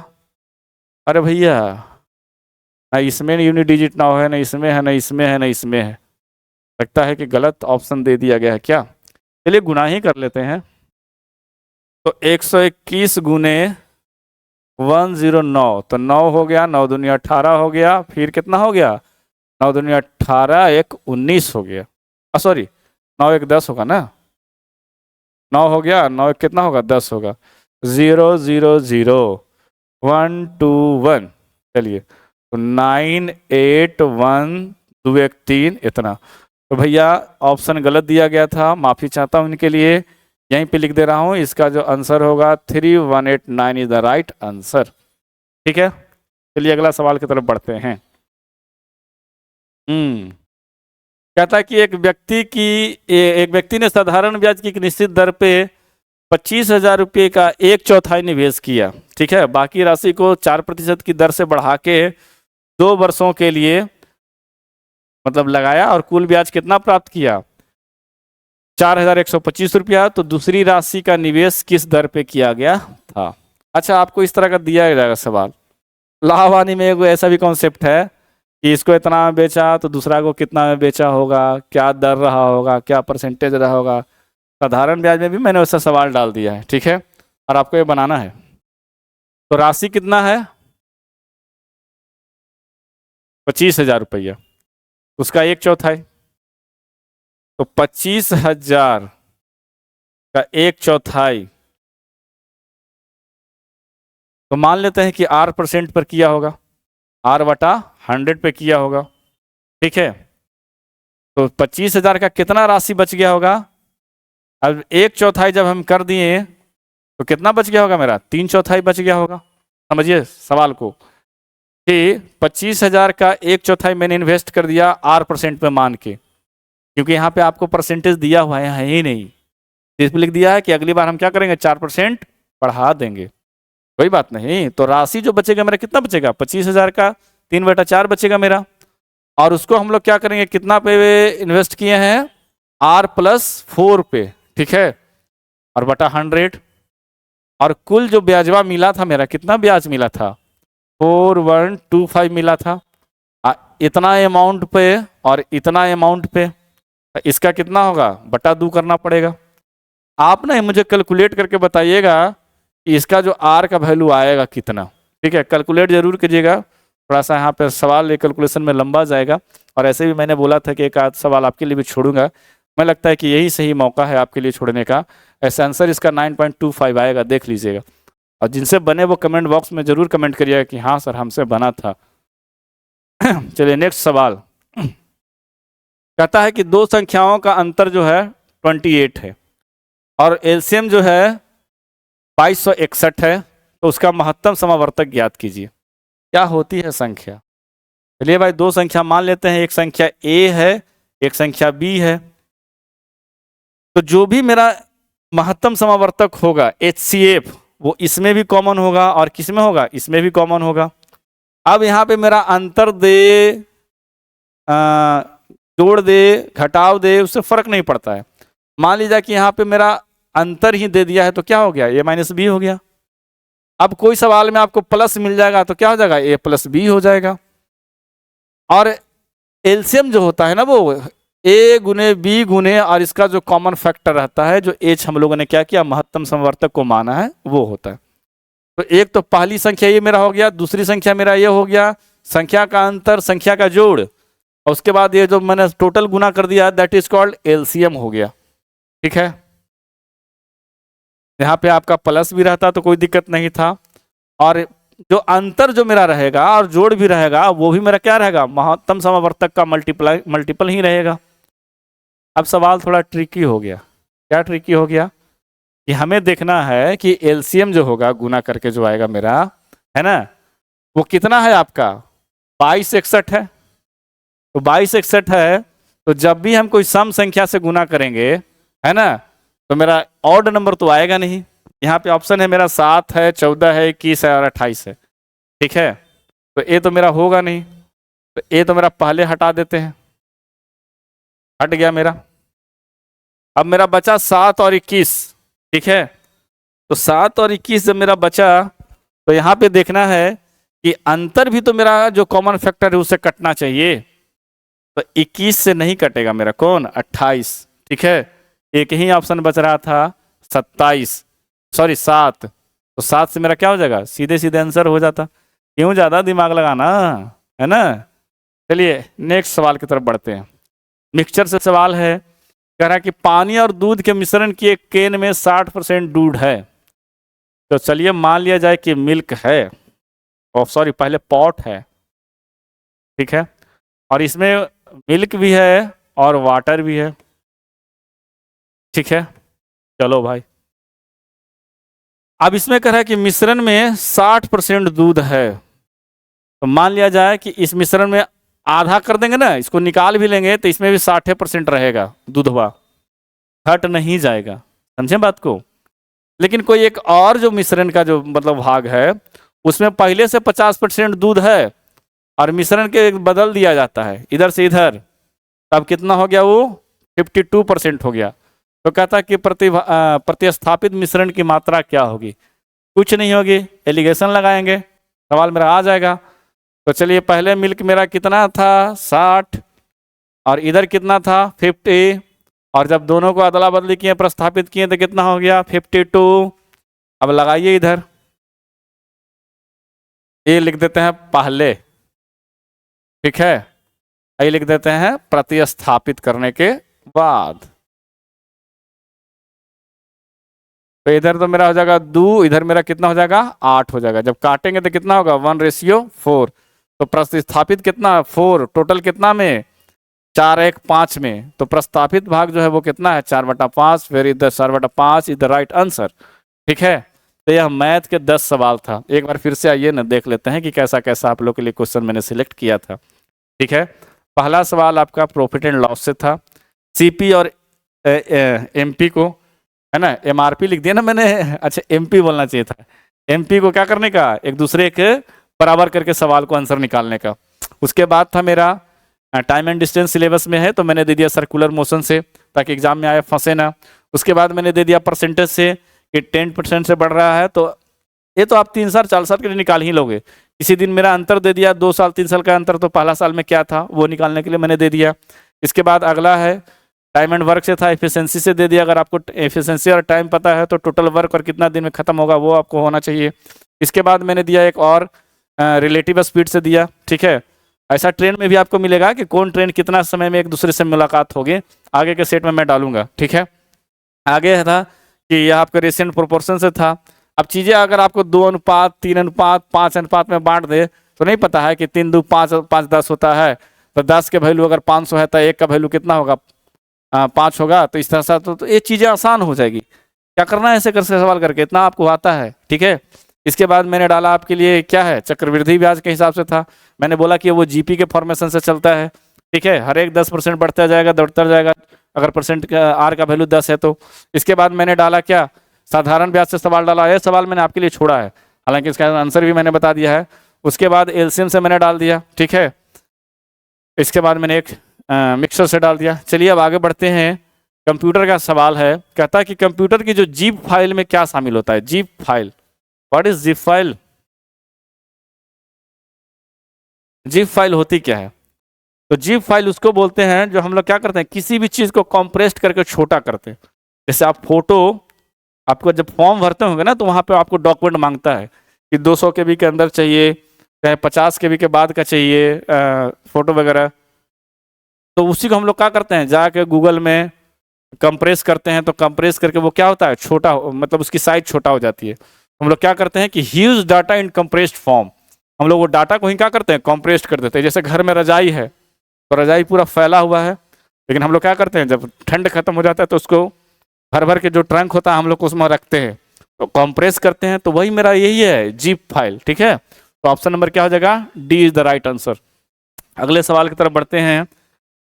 अरे भैया, ना इसमें यूनिट डिजिट 9 है, ना इसमें है, ना इसमें है, ना इसमें है, लगता है कि गलत ऑप्शन दे दिया गया है क्या। चलिए गुना ही कर लेते हैं, तो 121 गुने 109, तो 9 हो गया, 9 दूनी 18 हो गया, फिर कितना हो गया 9 दूनी 18, 1 19 हो गया, सॉरी 9 1 10 होगा ना, 9 हो गया, 9 कितना होगा 10 होगा, 0 0 0 1 2 1, चलिए तो 9 8 1 2 1 3 इतना। तो भैया ऑप्शन गलत दिया गया था, माफ़ी चाहता हूँ इनके लिए, यहीं पे लिख दे रहा हूँ, इसका जो आंसर होगा 3189 इज द राइट आंसर। ठीक है, चलिए अगला सवाल की तरफ बढ़ते हैं। कहता है कि एक व्यक्ति ने साधारण ब्याज की एक निश्चित दर पे 25,000 रुपये का 1/4 निवेश किया। ठीक है, बाकी राशि को 4% की दर से बढ़ा के 2 वर्षों के लिए मतलब लगाया, और कुल ब्याज कितना प्राप्त किया 4,125 रुपया। तो दूसरी राशि का निवेश किस दर पे किया गया था। अच्छा, आपको इस तरह का दिया जाएगा सवाल। लाहवानी में एक ऐसा भी कॉन्सेप्ट है कि इसको इतना में बेचा तो दूसरा को कितना में बेचा होगा, क्या दर रहा होगा, क्या परसेंटेज रहा होगा। साधारण ब्याज में भी मैंने वैसा सवाल डाल दिया है। ठीक है, और आपको ये बनाना है। तो राशि कितना है? 25,000 रुपया, उसका 1/4। तो 25,000 का 1/4, तो मान लेते हैं कि R% पर किया होगा, R/100 पे किया होगा, ठीक है। तो 25,000 का कितना राशि बच गया होगा? अब 1/4 जब हम कर दिए तो कितना बच गया होगा मेरा? 3/4 बच गया होगा। समझिए सवाल को कि 25,000 का 1/4 मैंने इन्वेस्ट कर दिया R% पे मान के, क्योंकि यहाँ पे आपको परसेंटेज दिया हुआ है ही नहीं, इस पे लिख दिया है कि अगली बार हम क्या करेंगे, 4% बढ़ा देंगे, कोई बात नहीं। तो राशि जो बचेगा मेरा कितना बचेगा? 25,000 का 3/4 बचेगा मेरा, और उसको हम लोग क्या करेंगे, कितना पे इन्वेस्ट किए हैं? R+4 पे, ठीक है, और बटा 100। और कुल जो ब्याजवा मिला था मेरा, कितना ब्याज मिला था? 4125 मिला था। इतना अमाउंट पे और इतना अमाउंट पे, इसका कितना होगा? बटा 2 करना पड़ेगा। आप ना मुझे कैलकुलेट करके बताइएगा कि इसका जो R का वैल्यू आएगा कितना, ठीक है। कैलकुलेट जरूर कीजिएगा, थोड़ा सा यहाँ पे सवाल कैलकुलेशन में लंबा जाएगा, और ऐसे भी मैंने बोला था कि एक आध सवाल आपके लिए भी छोड़ूंगा। मैं लगता है कि यही सही मौका है आपके लिए छोड़ने का। ऐसा आंसर इसका 9.25 आएगा, देख लीजिएगा। और जिनसे बने वो कमेंट बॉक्स में जरूर कमेंट करिएगा कि हाँ सर हमसे बना था। चलिए नेक्स्ट सवाल कहता है कि दो संख्याओं का अंतर जो है 28 है और एलसीएम जो है 2261 है, तो उसका महत्तम समावर्तक ज्ञात कीजिए। क्या होती है संख्या? चलिए भाई, दो संख्या मान लेते हैं, एक संख्या ए है, एक संख्या बी है। तो जो भी मेरा महत्तम समावर्तक होगा HCF, वो इसमें भी कॉमन होगा और किस में होगा? इसमें भी कॉमन होगा। अब यहाँ पे मेरा अंतर दे, जोड़ दे, घटाव दे, उससे फर्क नहीं पड़ता है। मान लीजिए कि यहाँ पे मेरा अंतर ही दे दिया है, तो क्या हो गया? A-B हो गया। अब कोई सवाल में आपको प्लस मिल जाएगा तो क्या हो जाएगा? A+B हो जाएगा। और एलसीएम जो होता है ना, वो A गुने B गुने और इसका जो कॉमन फैक्टर रहता है, जो H हम लोगों ने क्या किया, महत्तम समवर्तक को माना है, वो होता है। तो एक तो पहली संख्या ये मेरा हो गया, दूसरी संख्या मेरा ये हो गया, संख्या का अंतर, संख्या का जोड़, और उसके बाद ये जो मैंने टोटल गुना कर दिया, दैट इज कॉल्ड एलसीएम हो गया, ठीक है। यहाँ पे आपका प्लस भी रहता तो कोई दिक्कत नहीं था, और जो अंतर जो मेरा रहेगा और जोड़ भी रहेगा, वो भी मेरा क्या रहेगा? महत्तम समावर्तक का मल्टीपल ही रहेगा। अब सवाल थोड़ा ट्रिकी हो गया। क्या ट्रिकी हो गया? कि हमें देखना है कि एलसीएम जो होगा गुना करके जो आएगा मेरा, है ना, वो कितना है आपका? 2261 है। तो 2261 है, तो जब भी हम कोई सम संख्या से गुना करेंगे, है ना, तो मेरा ऑड नंबर तो आएगा नहीं। यहाँ पे ऑप्शन है मेरा 7 है, 14 है, 21 है और 28 है, ठीक है। तो ए तो मेरा होगा नहीं, तो ए तो मेरा पहले हटा देते हैं, हट गया मेरा। अब मेरा बचा 7 और 21, ठीक है। तो 7 और 21 जब मेरा बचा, तो यहाँ पे देखना है कि अंतर भी तो मेरा जो कॉमन फैक्टर है उससे कटना चाहिए। तो 21 से नहीं कटेगा मेरा, कौन? 28, ठीक है। एक ही ऑप्शन बच रहा था 7। तो 7 से मेरा क्या हो जाएगा? सीधे सीधे आंसर हो जाता। क्यों ज़्यादा दिमाग लगाना, है ना। चलिए नेक्स्ट सवाल की तरफ बढ़ते हैं। मिक्सचर से सवाल है, कह रहा है कि पानी और दूध के मिश्रण की एक केन में 60% दूध है। तो चलिए मान लिया जाए कि मिल्क है, और सॉरी पहले पॉट है, ठीक है, और इसमें मिल्क भी है और वाटर भी है, ठीक है। चलो भाई, अब इसमें कह रहा है कि मिश्रण में 60% दूध है। तो मान लिया जाए कि इस मिश्रण में आधा कर देंगे ना, इसको निकाल भी लेंगे, तो इसमें भी 60% रहेगा दूधवा, घट नहीं जाएगा। समझे बात को। लेकिन कोई एक और जो मिश्रण का जो मतलब भाग है, उसमें पहले से 50% दूध है और मिश्रण के बदल दिया जाता है इधर से इधर, तब कितना हो गया? वो 52% हो गया। तो कहता है कि प्रतिस्थापित मिश्रण की मात्रा क्या होगी? कुछ नहीं होगी, एलिगेशन लगाएंगे, सवाल मेरा आ जाएगा। तो चलिए, पहले मिल्क मेरा कितना था? 60, और इधर कितना था? 50, और जब दोनों को अदला बदली किए, प्रस्थापित किए, तो कितना हो गया? 52। अब लगाइए इधर, ये लिख देते हैं पहले, ठीक है, ये लिख देते हैं प्रतिस्थापित करने के बाद। तो इधर तो मेरा हो जाएगा 2, इधर मेरा कितना हो जाएगा 8 हो जाएगा। जब काटेंगे तो कितना होगा 1:4। तो प्रतिस्थापित कितना 4, टोटल कितना में 4:1:5 में। तो प्रस्तावित भाग जो है वो कितना है 4/5, फिर इधर 4/5 इज द राइट आंसर, ठीक है। तो यह मैथ के 10 सवाल था। एक बार फिर से आइए ना देख लेते हैं कि कैसा कैसा आप लोग के लिए क्वेश्चन मैंने सिलेक्ट किया था, ठीक है। पहला सवाल आपका प्रॉफिट एंड लॉस से था। सीपी और एमपी को, है ना, एमआरपी लिख दिया ना मैंने, अच्छा एमपी बोलना चाहिए था। एमपी को क्या करने का, एक दूसरे के बराबर करके सवाल को आंसर निकालने का। उसके बाद था मेरा टाइम एंड डिस्टेंस, सिलेबस में है तो मैंने दे दिया सर्कुलर मोशन से, ताकि एग्जाम में आए फंसे ना। उसके बाद मैंने दे दिया परसेंटेज से कि 10% से बढ़ रहा है, तो ये तो आप 3 साल 4 साल के लिए निकाल ही लोगे। इसी दिन मेरा अंतर दे दिया 2 साल 3 साल का अंतर, तो पहला साल में क्या था वो निकालने के लिए मैंने दे दिया। इसके बाद अगला है टाइम एंड वर्क से था, एफिशिएंसी से दे दिया। अगर आपको एफिशिएंसी और टाइम पता है तो टोटल वर्क और कितना दिन में खत्म होगा वो आपको होना चाहिए। इसके बाद मैंने दिया एक और रिलेटिव स्पीड से दिया, ठीक है। ऐसा ट्रेन में भी आपको मिलेगा कि कौन ट्रेन कितना समय में एक दूसरे से मुलाकात होगी, आगे के सेट में मैं डालूंगा, ठीक है। आगे था कि यह आपका रेशियो प्रोपोर्शन से था। अब चीज़ें अगर आपको 2:3, 3:5, 5 में बांट दे तो नहीं पता है कि 3, 2, 5, 5, 10 होता है। तो 10 के वैल्यू अगर 500 है तो 1 का वैल्यू कितना होगा 5 होगा। तो इस तरह से तो ये चीज़ें आसान हो जाएगी। क्या करना है ऐसे कर सवाल करके, इतना आपको आता है, ठीक है। इसके बाद मैंने डाला आपके लिए क्या है, चक्रवृद्धि ब्याज के हिसाब से था। मैंने बोला कि वो जीपी के फॉर्मेशन से चलता है, ठीक है। हर एक 10% बढ़ता जाएगा, दौड़ता जाएगा, अगर परसेंट का आर का वैल्यू 10 है तो। इसके बाद मैंने डाला क्या, साधारण ब्याज से सवाल डाला। यह सवाल मैंने आपके लिए छोड़ा है, हालांकि इसका आंसर भी मैंने बता दिया है। उसके बाद एलसीएम से मैंने डाल दिया, ठीक है। इसके बाद मैंने एक मिक्सर से डाल दिया। चलिए अब आगे बढ़ते हैं। कंप्यूटर का सवाल है, कहता है कि कंप्यूटर की जो जिप फाइल में क्या शामिल होता है। Zip file, what is zip file? Zip file होती क्या है? तो जिप फाइल उसको बोलते हैं जो हम लोग क्या करते हैं, किसी भी चीज को कॉम्प्रेस्ड करके छोटा करते हैं। जैसे आप फोटो, आपको जब फॉर्म भरते होंगे ना तो वहां पे आपको डॉक्यूमेंट मांगता है कि 200 KB के अंदर चाहिए, चाहे 50 KB के बाद का चाहिए फोटो वगैरह। तो उसी को हम लोग क्या करते हैं, जाके गूगल में कंप्रेस करते हैं। तो कंप्रेस करके वो क्या होता है, छोटा, मतलब उसकी साइज छोटा हो जाती है। हम लोग क्या करते हैं कि huge data in compressed form, हम लोग वो डाटा को ही क्या करते हैं, कंप्रेस्ड कर देते हैं। जैसे घर में रजाई है तो रजाई पूरा फैला हुआ है, लेकिन हम लोग क्या करते हैं जब ठंड खत्म हो जाता है तो उसको भर भर के जो ट्रंक होता है हम लोग उसमें रखते हैं, तो कंप्रेस करते हैं। तो वही मेरा यही है जिप फाइल, ठीक है। तो ऑप्शन नंबर क्या हो जाएगा, D is the right answer. अगले सवाल की तरफ बढ़ते हैं।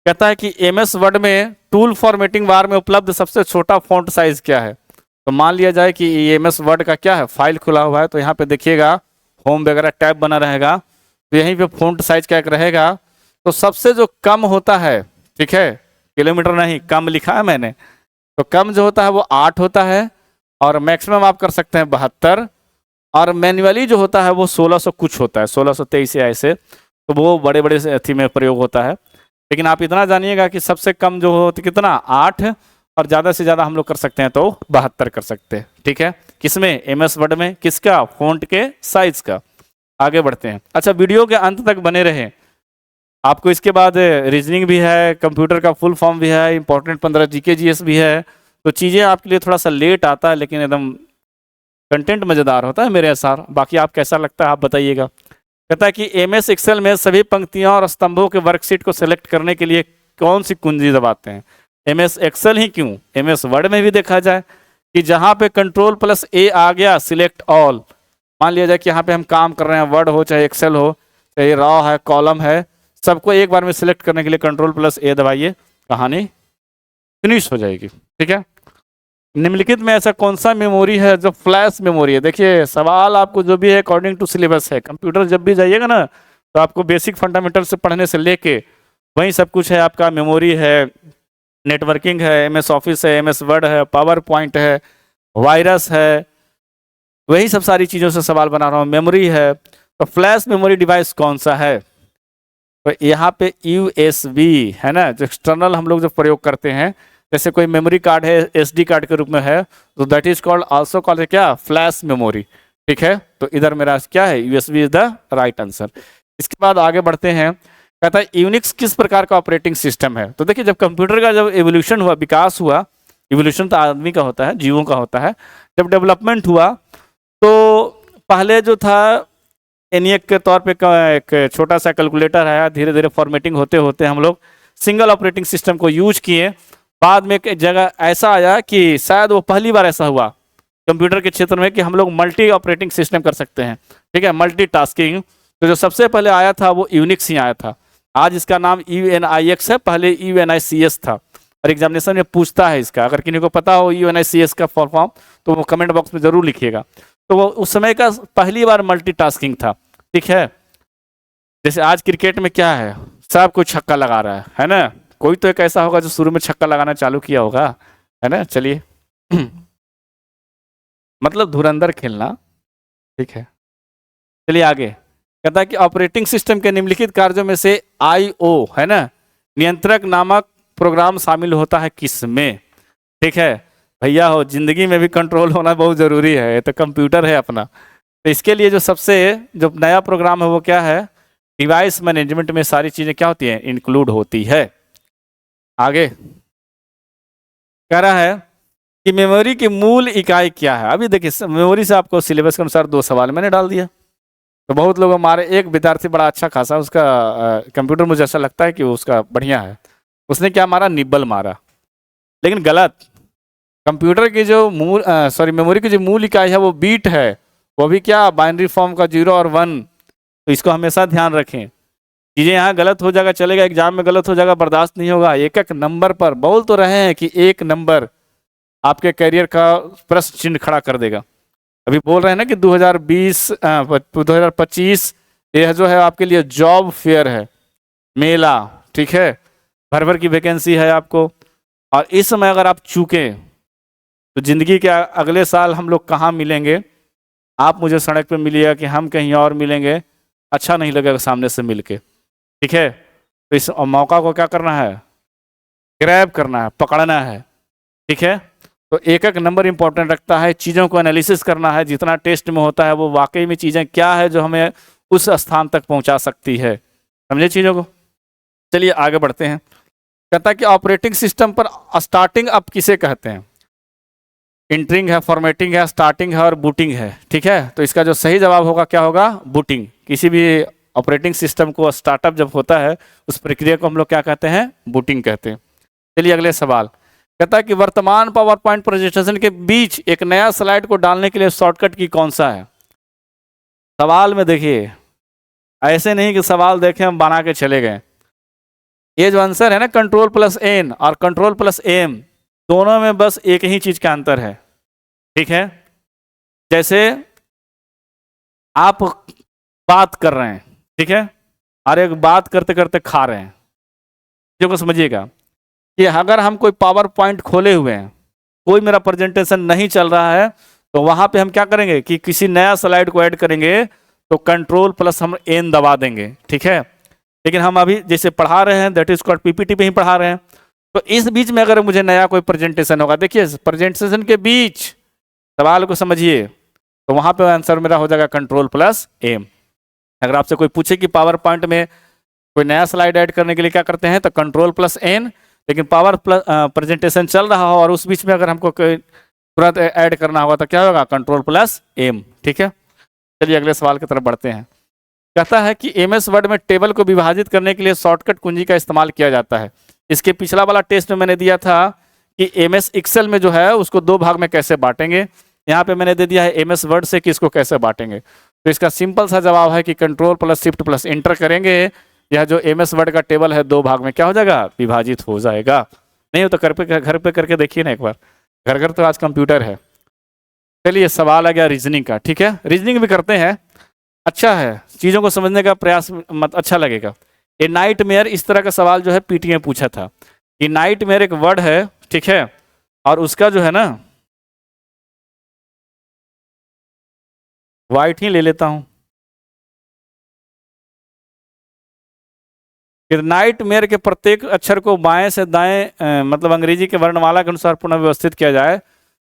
कहता है कि एमएस वर्ड में टूल फॉर्मेटिंग बार में उपलब्ध सबसे छोटा फॉन्ट साइज क्या है। तो मान लिया जाए कि एमएस वर्ड का क्या है, फाइल खुला हुआ है, तो यहाँ पे देखिएगा होम वगैरह टैब बना रहेगा, तो यहीं पे फॉन्ट साइज क्या रहेगा। तो सबसे जो कम होता है, ठीक है, किलोमीटर नहीं कम लिखा है मैंने, तो कम जो होता है वो 8 होता है, और मैक्सिमम आप कर सकते हैं 72, और मैन्युअली जो होता है वो 1600 कुछ होता है, 1623 या ऐसे। तो वो बड़े बड़े अथी में प्रयोग होता है। लेकिन आप इतना जानिएगा कि सबसे कम जो हो तो कितना 8, और ज़्यादा से ज़्यादा हम लोग कर सकते हैं तो 72 कर सकते हैं, ठीक है। किसमें, एमएस वर्ड में, किसका, फॉन्ट के साइज का। आगे बढ़ते हैं। अच्छा, वीडियो के अंत तक बने रहें, आपको इसके बाद रीजनिंग भी है, कंप्यूटर का फुल फॉर्म भी है, इंपॉर्टेंट 15 जीके जीएस भी है। तो चीज़ें आपके लिए थोड़ा सा लेट आता है, लेकिन एकदम कंटेंट मज़ेदार होता है मेरे अनुसार। बाकी आप कैसा लगता है आप बताइएगा। कहता है कि एमएस एक्सेल में सभी पंक्तियों और स्तंभों के वर्कशीट को सिलेक्ट करने के लिए कौन सी कुंजी दबाते हैं। एमएस एक्सेल ही क्यों, एमएस वर्ड में भी देखा जाए कि जहाँ पे Ctrl+A आ गया, सिलेक्ट ऑल। मान लिया जाए कि यहाँ पे हम काम कर रहे हैं, वर्ड हो चाहे एक्सेल हो, चाहे रॉ है, कॉलम है, सबको एक बार में सिलेक्ट करने के लिए Ctrl+A दबाइए, कहानी फिनिश हो जाएगी, ठीक है। निम्नलिखित में ऐसा कौन सा मेमोरी है जो फ्लैश मेमोरी है। देखिए सवाल आपको जो भी है अकॉर्डिंग टू सिलेबस है। कंप्यूटर जब भी जाइएगा ना तो आपको बेसिक फंडामेंटल से पढ़ने से लेके वही सब कुछ है। आपका मेमोरी है, नेटवर्किंग है, एमएस ऑफिस है, एमएस वर्ड है, पावर पॉइंट है, वायरस है, वही सब सारी चीज़ों से सवाल बना रहा हूँ। मेमोरी है, तो फ्लैश मेमोरी डिवाइस कौन सा है। तो यहाँ पे USB है ना, जो एक्सटर्नल हम लोग जो प्रयोग करते हैं, जैसे कोई मेमोरी कार्ड है SD कार्ड के रूप में है, तो that is called also called क्या, फ्लैश मेमोरी, ठीक है, तो इधर मेरा क्या है, USB is the right answer. इसके बाद आगे बढ़ते हैं, कहता है यूनिक्स किस प्रकार का ऑपरेटिंग सिस्टम है। तो देखिए, जब कंप्यूटर का जब एवोल्यूशन हुआ, विकास हुआ, एवोल्यूशन तो आदमी का होता है, जीवों का होता है, जब डेवलपमेंट हुआ तो पहले जो था एनियक के तौर पे एक छोटा सा कैलकुलेटर आया, धीरे धीरे फॉर्मेटिंग होते होते हम लोग सिंगल ऑपरेटिंग सिस्टम को यूज किए। बाद में एक जगह ऐसा आया कि शायद वो पहली बार ऐसा हुआ कंप्यूटर के क्षेत्र में कि हम लोग मल्टी ऑपरेटिंग सिस्टम कर सकते हैं, ठीक है, मल्टीटास्किंग। तो जो सबसे पहले आया था वो यूनिक्स ही आया था। आज इसका नाम UNIX है, पहले UNICS था, और एग्जामिनेशन में पूछता है इसका। अगर किसी को पता हो UNICS का फुल फॉर्म तो वो कमेंट बॉक्स में जरूर लिखिएगा। तो वो उस समय का पहली बार मल्टीटास्किंग था, ठीक है। जैसे आज क्रिकेट में क्या है, सब कोई छक्का लगा रहा है ना, कोई तो एक ऐसा होगा जो शुरू में छक्का लगाना चालू किया होगा, है ना। चलिए मतलब धुरंधर खेलना, ठीक है। चलिए आगे, कहता है कि ऑपरेटिंग सिस्टम के निम्नलिखित कार्यों में से IO है ना, नियंत्रक नामक प्रोग्राम शामिल होता है किसमें, ठीक है। भैया हो, जिंदगी में भी कंट्रोल होना बहुत जरूरी है, ये तो कंप्यूटर है अपना। तो इसके लिए जो सबसे जो नया प्रोग्राम है वो क्या है, डिवाइस मैनेजमेंट में सारी चीजें क्या होती हैं, इंक्लूड होती है। आगे कह रहा है कि मेमोरी की मूल इकाई क्या है। अभी देखिए, मेमोरी से आपको सिलेबस के अनुसार 2 सवाल मैंने डाल दिया। तो बहुत लोग हमारे, एक विद्यार्थी बड़ा अच्छा खासा, उसका कंप्यूटर मुझे ऐसा लगता है कि उसका बढ़िया है, उसने क्या मारा, निब्बल मारा, लेकिन गलत। कंप्यूटर की जो मूल मेमोरी की जो मूल इकाई है वो बीट है, वो भी क्या, बाइनरी फॉर्म का 0 और 1। तो इसको हमेशा ध्यान रखें, चीज़ें यहाँ गलत हो जाएगा चलेगा, एग्जाम में गलत हो जाएगा बर्दाश्त नहीं होगा। एक एक नंबर पर, बोल तो रहे हैं कि एक नंबर आपके करियर का प्रश्न चिन्ह खड़ा कर देगा। अभी बोल रहे हैं ना कि 2025 यह जो है आपके लिए जॉब फेयर है, मेला, ठीक है, भर भर की वैकेंसी है आपको। और इस समय अगर आप चूकें तो जिंदगी के अगले साल हम लोग कहाँ मिलेंगे, आप मुझे सड़क पे मिलिएगा कि हम कहीं और मिलेंगे, अच्छा नहीं लगेगा सामने से मिलके, ठीक है। तो इस मौका को क्या करना है, ग्रैब करना है, पकड़ना है, ठीक है। तो एक एक नंबर इंपॉर्टेंट रखता है, चीज़ों को एनालिसिस करना है, जितना टेस्ट में होता है वो वाकई में चीज़ें क्या है जो हमें उस स्थान तक पहुंचा सकती है, समझे चीज़ों को। चलिए आगे बढ़ते हैं, कहता है कि ऑपरेटिंग सिस्टम पर स्टार्टिंग अप किसे कहते हैं। इंटरिंग है, फॉर्मेटिंग है, स्टार्टिंग है और बूटिंग है, ठीक है। तो इसका जो सही जवाब होगा क्या होगा, बूटिंग। किसी भी ऑपरेटिंग सिस्टम को स्टार्टअप जब होता है उस प्रक्रिया को हम लोग क्या कहते हैं, बूटिंग कहते हैं। चलिए अगले सवाल, कहता है कि वर्तमान पावर पॉइंट प्रेजेंटेशन के बीच एक नया स्लाइड को डालने के लिए शॉर्टकट की कौन सा है। सवाल में देखिए, ऐसे नहीं कि सवाल देखें हम बना के चले गए। ये जो आंसर है ना, Ctrl+N और Ctrl+M, दोनों में बस एक ही चीज का अंतर है, ठीक है। जैसे आप बात कर रहे हैं, ठीक है, और एक बात करते करते खा रहे हैं, जो को समझिएगा कि अगर हम कोई पावर पॉइंट खोले हुए हैं, कोई मेरा प्रेजेंटेशन नहीं चल रहा है, तो वहां पे हम क्या करेंगे कि किसी नया स्लाइड को ऐड करेंगे तो Ctrl+N दबा देंगे, ठीक है। लेकिन हम अभी जैसे पढ़ा रहे हैं, दैट इज कॉल्ड PPT पे ही पढ़ा रहे हैं। तो इस बीच में अगर मुझे नया कोई प्रेजेंटेशन होगा, देखिए प्रेजेंटेशन के बीच सवाल को समझिए, तो वहां पे आंसर मेरा हो जाएगा Ctrl+M। अगर आपसे कोई पूछे कि पावर पॉइंट में कोई नया स्लाइड ऐड करने के लिए क्या करते हैं, तो Ctrl+N। लेकिन पावर प्रेजेंटेशन चल रहा हो और उस बीच में अगर हमको कोई तुरंत ऐड करना होगा तो क्या होगा, Ctrl+M, ठीक है। चलिए अगले सवाल की तरफ बढ़ते हैं, कहता है कि MS वर्ड में टेबल को विभाजित करने के लिए शॉर्टकट कुंजी का इस्तेमाल किया जाता है। इसके पिछला वाला टेस्ट में मैंने दिया था कि MS एक्सेल में जो है उसको 2 भाग में कैसे बांटेंगे, यहाँ पे मैंने दे दिया है MS वर्ड से कि इसको कैसे बांटेंगे। तो इसका सिंपल सा जवाब है कि Ctrl+Shift+Enter करेंगे, यह जो MS वर्ड का टेबल है 2 भाग में क्या हो जाएगा, विभाजित हो जाएगा। नहीं हो तो घर पे करके देखिए ना एक बार, घर घर तो आज कंप्यूटर है। चलिए सवाल आ गया रीजनिंग का, ठीक है, रीजनिंग भी करते हैं, अच्छा है, चीज़ों को समझने का प्रयास मत अच्छा लगेगा। ए नाइटमेयर, इस तरह का सवाल जो है पीटी में पूछा था कि नाइटमेयर एक वर्ड है, ठीक है, और उसका जो है ना, वाइट ही ले लेता हूं, फिर नाइटमेयर के प्रत्येक अक्षर को बाएं से दाएं मतलब अंग्रेजी के वर्णमाला के अनुसार पुनः व्यवस्थित किया जाए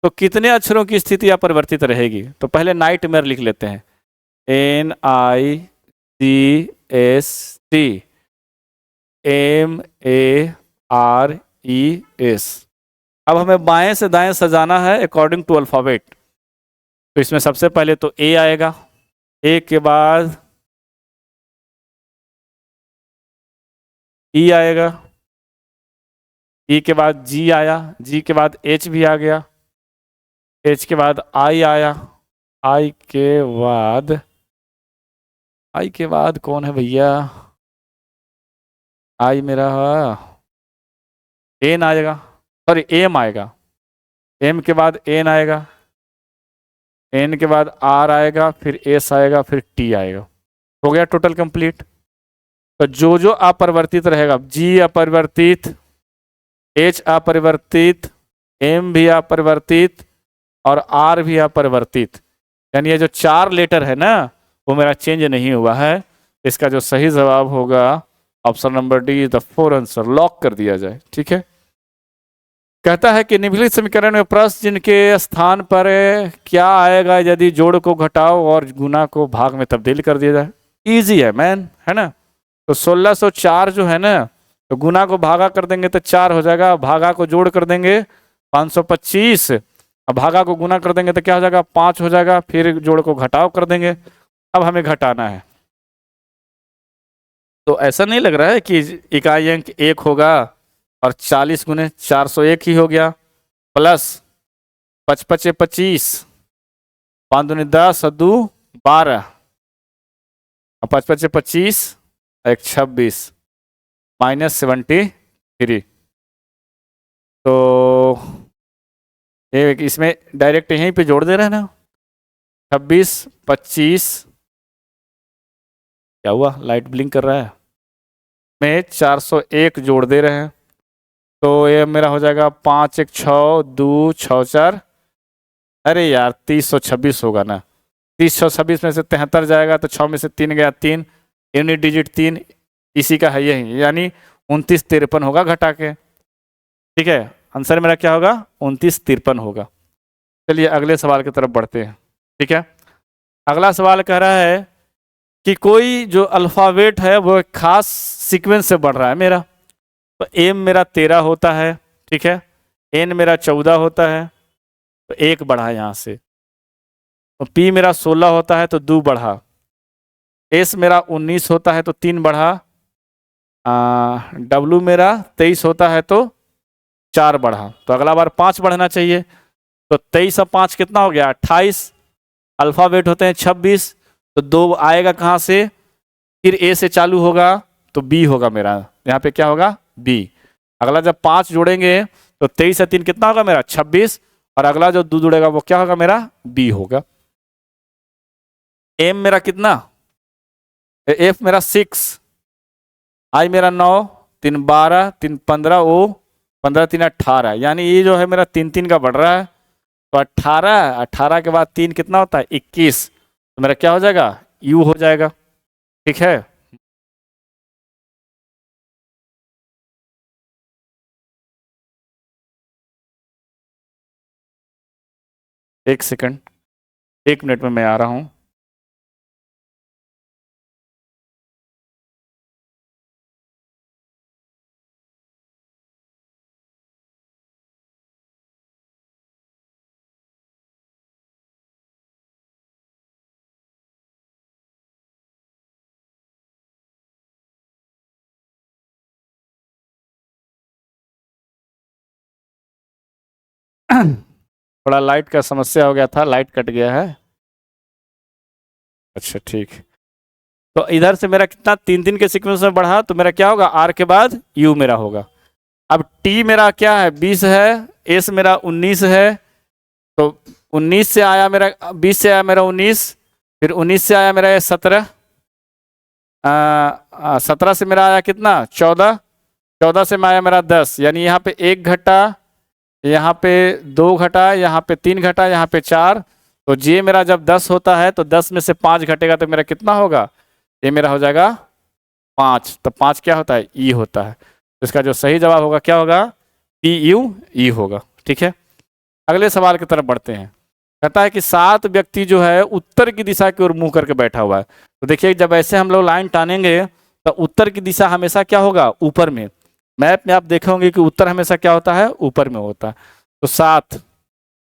तो कितने अक्षरों की स्थिति अपरिवर्तित रहेगी? तो पहले नाइटमेयर लिख लेते हैं, NICSTMARES। अब हमें बाएं से दाएं सजाना है अकॉर्डिंग टू अल्फाबेट। तो इसमें सबसे पहले तो ए आएगा, ए के बाद ई आएगा, ई के बाद जी आया, जी के बाद एच भी आ गया, एच के बाद आई आया, आई के बाद कौन है भैया? आई मेरा एन आएगा, सॉरी एम आएगा, एम के बाद एन आएगा, एन के बाद आर आएगा, फिर एस आएगा, फिर टी आएगा। हो गया टोटल कंप्लीट। तो जो जो अपरिवर्तित रहेगा, जी अपरिवर्तित, एच अपरिवर्तित, एम भी अपरिवर्तित और आर भी अपरिवर्तित, यानी ये जो 4 लेटर है ना वो मेरा चेंज नहीं हुआ है। इसका जो सही जवाब होगा option number D is the 4 answer, lock कर दिया जाए। ठीक है, कहता है कि निम्नलिखित समीकरण में प्रश्न जिनके स्थान पर क्या आएगा यदि जोड़ को घटाओ और गुना को भाग में तब्दील कर दिया जाए। इजी है मैन, है ना। तो 1604 जो है ना, तो गुना को भागा कर देंगे तो 4 हो जाएगा, भागा को जोड़ कर देंगे 525, अब भागा को गुना कर देंगे तो क्या हो जाएगा 5 हो जाएगा, फिर जोड़ को घटाव कर देंगे। अब हमें घटाना है, तो ऐसा नहीं लग रहा है कि इकाई अंक 1 होगा और 40 गुने 401 ही हो गया, प्लस 55 25, 5 दूनी 10 और 2 12, 55 25 एक 26 -73। तो एक इसमें डायरेक्ट यहीं पे जोड़ दे रहे हैं ना, 26 25, क्या हुआ लाइट ब्लिंक कर रहा है, में 401 जोड़ दे रहे हैं। तो ये मेरा हो जाएगा 5 1 6 2 6 4, अरे यार 3026 होगा ना, 3026 में से 73 जाएगा तो 6 में से 3 गया 3, यूनिट डिजिट 3 इसी का है यही, यानी 29 53 होगा घटा के। ठीक है, आंसर मेरा क्या होगा 29 53 होगा। चलिए अगले सवाल की तरफ बढ़ते हैं। ठीक है, अगला सवाल कह रहा है कि कोई जो अल्फ़ाबेट है वो एक खास सीक्वेंस से बढ़ रहा है मेरा। तो एम मेरा 13 होता है, ठीक है, एन मेरा 14 होता है तो 1 बढ़ा यहाँ से, तो पी मेरा 16 होता है तो 2 बढ़ा, एस मेरा 19 होता है तो 3 बढ़ा, डब्लू मेरा 23 होता है तो 4 बढ़ा। तो अगला बार 5 बढ़ना चाहिए, तो 23 और 5 कितना हो गया 28, अल्फ़ाबेट होते हैं 26, तो 2 आएगा कहाँ से, फिर ए से चालू होगा तो बी होगा मेरा, यहाँ पे क्या होगा बी। अगला जब 5 जोड़ेंगे तो 23 से 3 कितना होगा मेरा 26, और अगला जो 2 जुड़ेगा वो क्या होगा मेरा बी होगा। एम मेरा कितना, एफ मेरा 6, आई मेरा 9, 3 12, 3 15, ओ 15 3 18, यानी ये जो है मेरा 3 3 का बढ़ रहा है। तो 18 के बाद 3 कितना होता है 21, तो मेरा क्या हो जाएगा यू हो जाएगा। ठीक है, एक सेकंड, 1 मिनट में मैं आ रहा हूं। थोड़ा लाइट का समस्या हो गया था, लाइट कट गया है। अच्छा ठीक, तो इधर से मेरा कितना 3 3 के सीक्वेंस में बढ़ा, तो मेरा क्या होगा आर के बाद यू मेरा होगा। अब टी मेरा क्या है 20 है, एस मेरा 19 है, तो 19 से आया मेरा 20 से आया मेरा 19, फिर 19 से आया मेरा 17, 17 से मेरा आया कितना 14, 14 से मैं आया मेरा 10, यानी यहाँ पे 1 घटा, यहाँ पे 2 घटा, यहाँ पे 3 घटा, यहाँ पे 4, तो जे मेरा जब 10 होता है तो 10 में से 5 घटेगा तो मेरा कितना होगा, ये मेरा हो जाएगा 5। तो 5 क्या होता है ई होता है, तो इसका जो सही जवाब होगा क्या होगा पी यू ई होगा। ठीक है, अगले सवाल की तरफ बढ़ते हैं। कहता है कि 7 व्यक्ति जो है उत्तर की दिशा की ओर मुंह करके बैठा हुआ है। तो देखिए जब ऐसे हम लोग लाइन टानेंगे तो उत्तर की दिशा हमेशा क्या होगा, ऊपर में। मैप में आप देखे होंगे कि उत्तर हमेशा क्या होता है, ऊपर में होता है। तो 7,